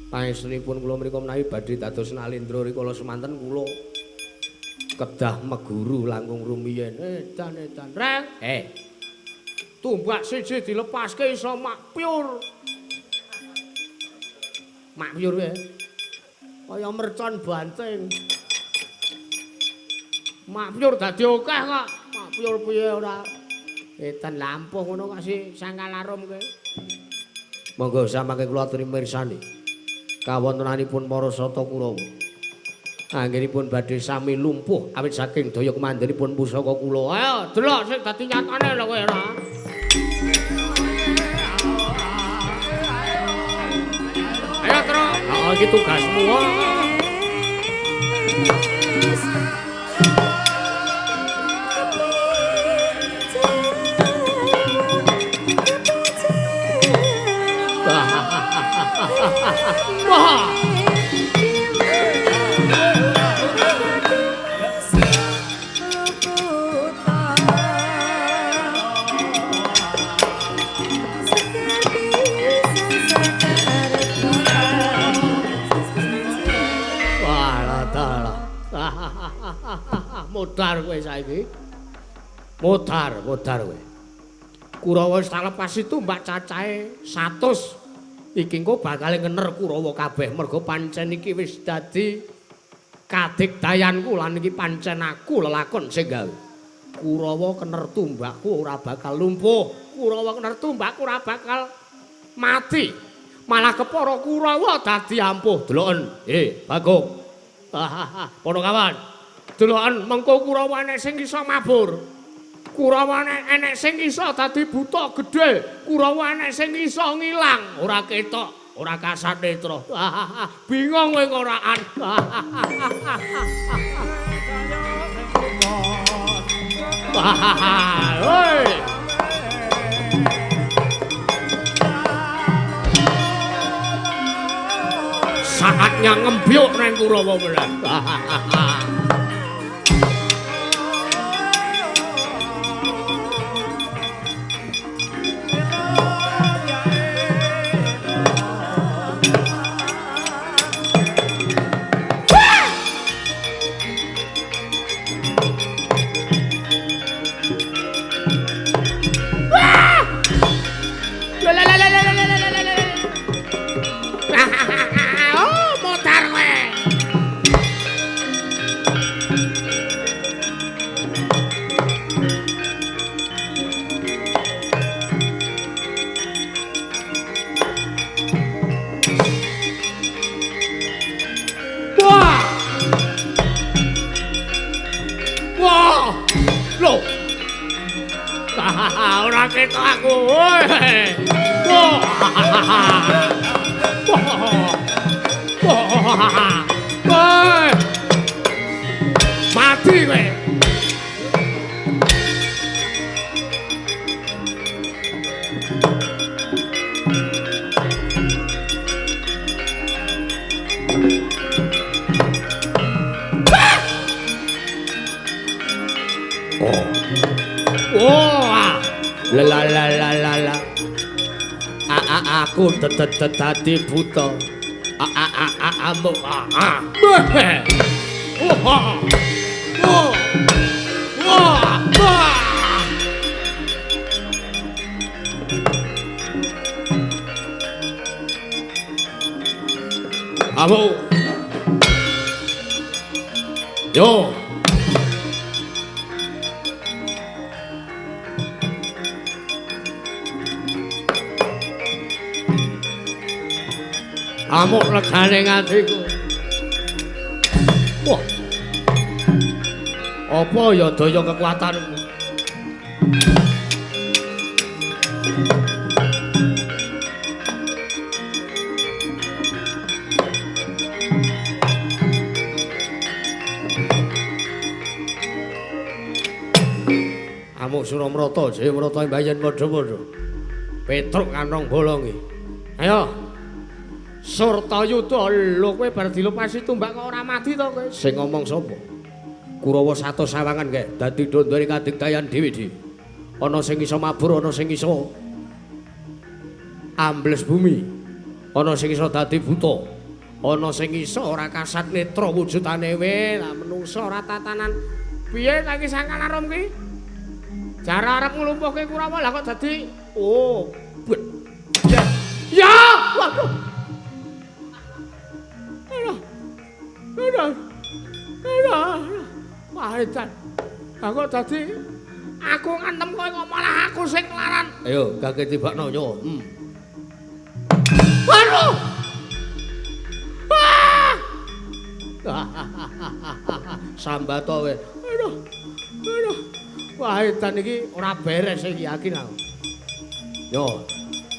Pangestunipun kula mriku menawi badhe dados nalendra rikala semanten kula kedah meguru langkung rumiyin. Edan. Reng. Tumbak siji dilepaske iso makpyur. Makpyur wae. Kaya mercon banting. Makpyur dadi akeh kok. Makpyur piye ora. Edan lampuh ngono kok si sangkal arum kowe. Monggo samangke kula aturi mirsani kawontenanipun para sata Kurawa. Anggenipun badhe sami lumpuh awit saking daya kemandanipun pusaka kula. Ayo delok sing dadi nyatane lho kowe ora. Ayo terus. Iki tugasmu. Wah. Modar kowe saiki. Modar kowe. Kurawa wis tak lepasi tumbak cacahe 100. Iki engko bakal ngener Kurawa kabeh merga pancen iki wis dadi kadigdayanku lan iki pancen aku lelakon sing gawe. Kurawa kener tumbakku ora bakal lumpuh. Kurawa kener tumbakku ora bakal mati. Malah kepara Kurawa dadi ampuh. Deloken. Bagong. Pono kawan. Deloken mengko Kurawa enek sing iso mabur. Kurawa enek sing iso dadi buta gedhe. Kurawa enek sing iso ngilang, ora ketok, ora kasat netra. Bingung kowe koraan. Hoi. Saatnya ngembyuk nang Kurawa meneh. Ora ketok aku. Mati kowe. La. Aku dadi buta. Wah. Yo. Amuk legane atiku. Wah. Apa ya daya kekuatanmu? Amuk Suramrata, Jayamrata mbayen padha-padha. Petruk kantong bolong iki. Ayo. Surtayuda lho kowe bar dilepasi tumbak kok ora mati to kowe. Sing ngomong sapa? Kurawa 100 sawangan kae dadi dondone kadigdayan dhewe-dhewe. Ana sing iso mabur, ana sing iso ambles bumi. Ana sing iso dadi buta. Ana sing iso ora kasat netra wujudane we, lah menungso ora tatanan. Piye lagi sangkan arum ki? Cara arep nglumpuhke Kurawa lah kok dadi oh. Ya, waduh. Aduh. Pahitan. Lah kok dadi aku ngantem kowe kok malah aku sing kelaran. Ayo, gage tibakno yo. Waduh. Sambato we. Aduh. Pahitan iki ora beres iki yakin aku. Yo,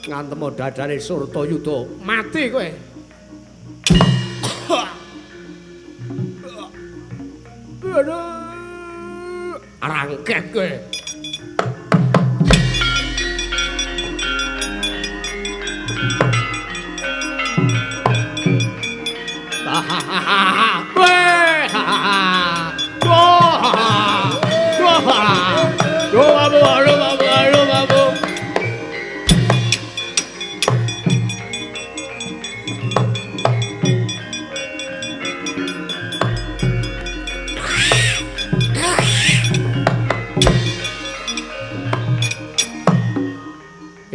ngantem dadane Surtayuda. Mati kowe. Aduh. Rangket kowe.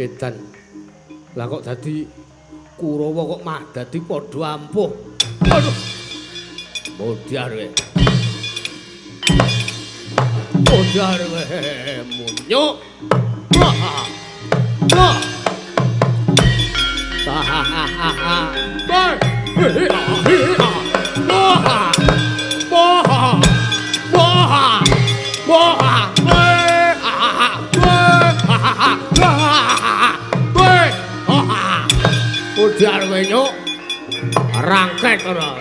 Edan. Lah kok dadi Kurawa kok mah dadi padha ampuh. Aduh. Modar kowe. Modar kowe munyuk. Wah. Wah. Hahaha. Wah. Wah. Wah. Wah. Modar kowe nyuk. Rangket ora.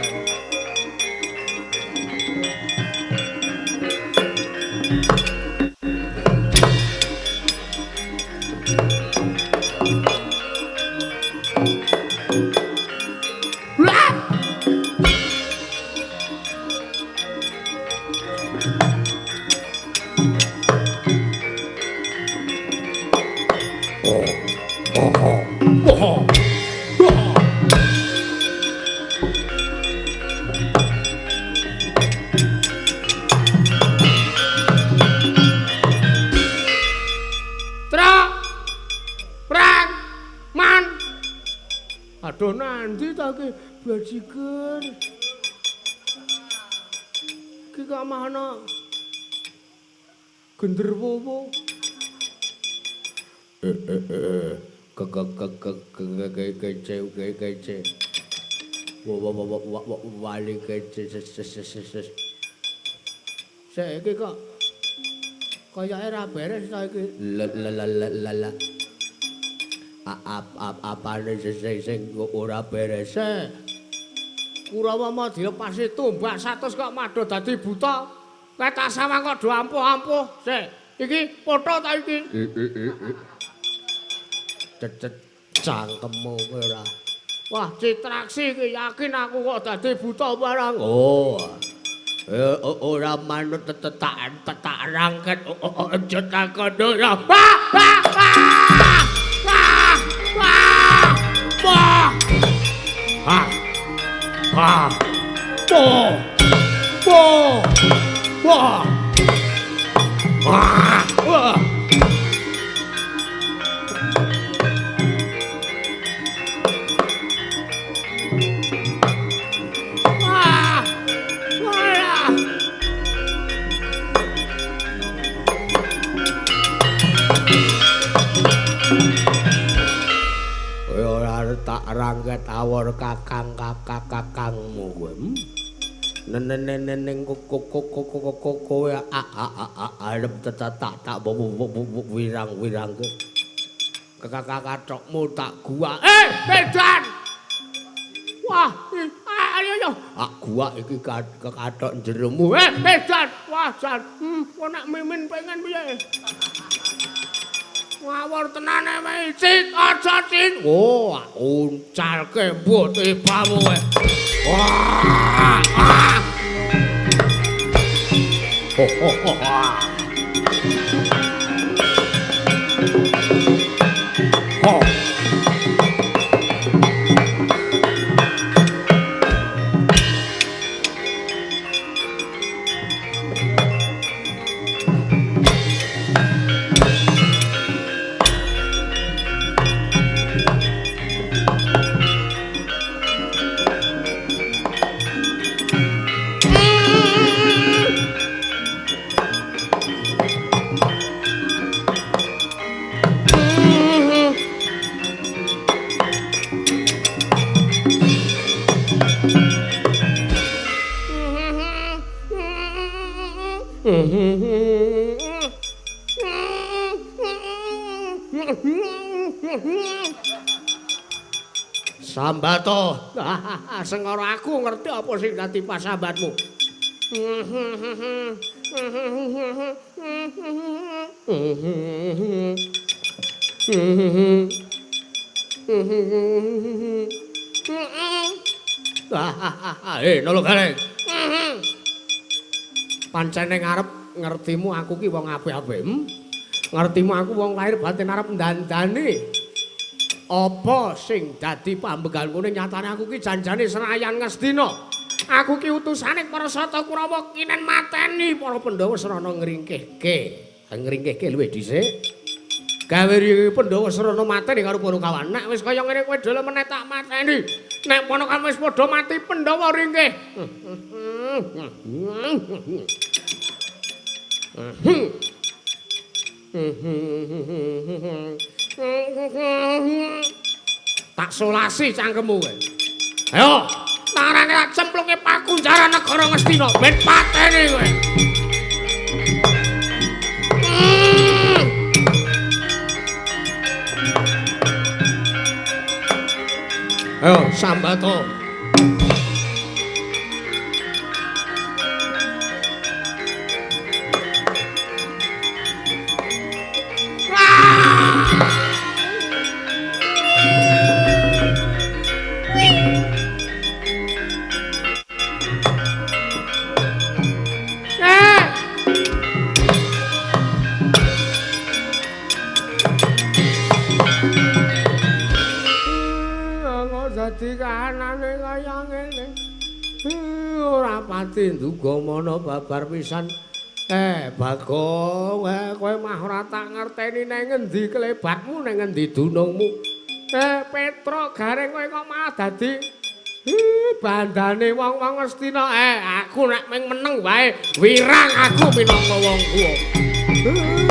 Aduh nanti tak ke bajikan. Ki kok mana? Genderwo. Kece. Wali kece. Saiki kok kayake ra beres saiki. La. Apane sing ora beres. Kurawa mau dilepasi tumbak 100 kok madho dadi buta. Ketak sawang kok do ampuh-ampuh. Sik, iki foto ta iki? Cecet cangkemmu kowe ora. Wah, citraksi iki yakin aku kok dadi buta barang. Oh. Ora manut tetak rangket aja takon ora. rangket awor kakangmu kowe. Neneng kowe arep tak wirang-wirang ke. Kakak-kakakmu tak gua. Bedan. Wah, ayo. Gua iki kekathok jeremu. Bedan. Wah, Jan. Kok nek mimin pengen piye? Ngawur tenane wae, Cit, aja Cit. Oh, uncalke mbok tibamu kowe. Wah. Sambato. Sengara aku ngerti apa sing dadi pasambatmu. Nolong galeng. Pancene ngarep ngertimu aku ki wong apik-apik. Ngertimu aku wong lahir batin arep ndandani. Apa sing dadi pambeganku ning nyatane aku ki janjane Senayan Ngastina. Aku ki utusane Parsata Kurawa kinen mateni para Pandhawa Srana ngringkehke. Ngringkehke luwih dhisik. Gawe Pandhawa Srana mateni karo Panakawan. Nek wis kaya ngene kowe dhewe meneh tak mateni. Nek Panakawan wis padha mati Pandhawa ringkeh. Tak solasi cangkemmu kowe. Ayo, tarane tak cempluke pakunjaran negara Ngastina ben pateni kowe. Ayo, Sambato. Dadi kahanane kaya ngene. Ora pati nduga mana babar pisan. Bagong, kowe mah ora tak ngerteni nang ngendi klebatmu, nang ngendi dunungmu. Petro gareng kowe kok malah dadi bandane wong-wong Ngastina. Aku nek ming meneng wae wirang aku minangka wong tuwa.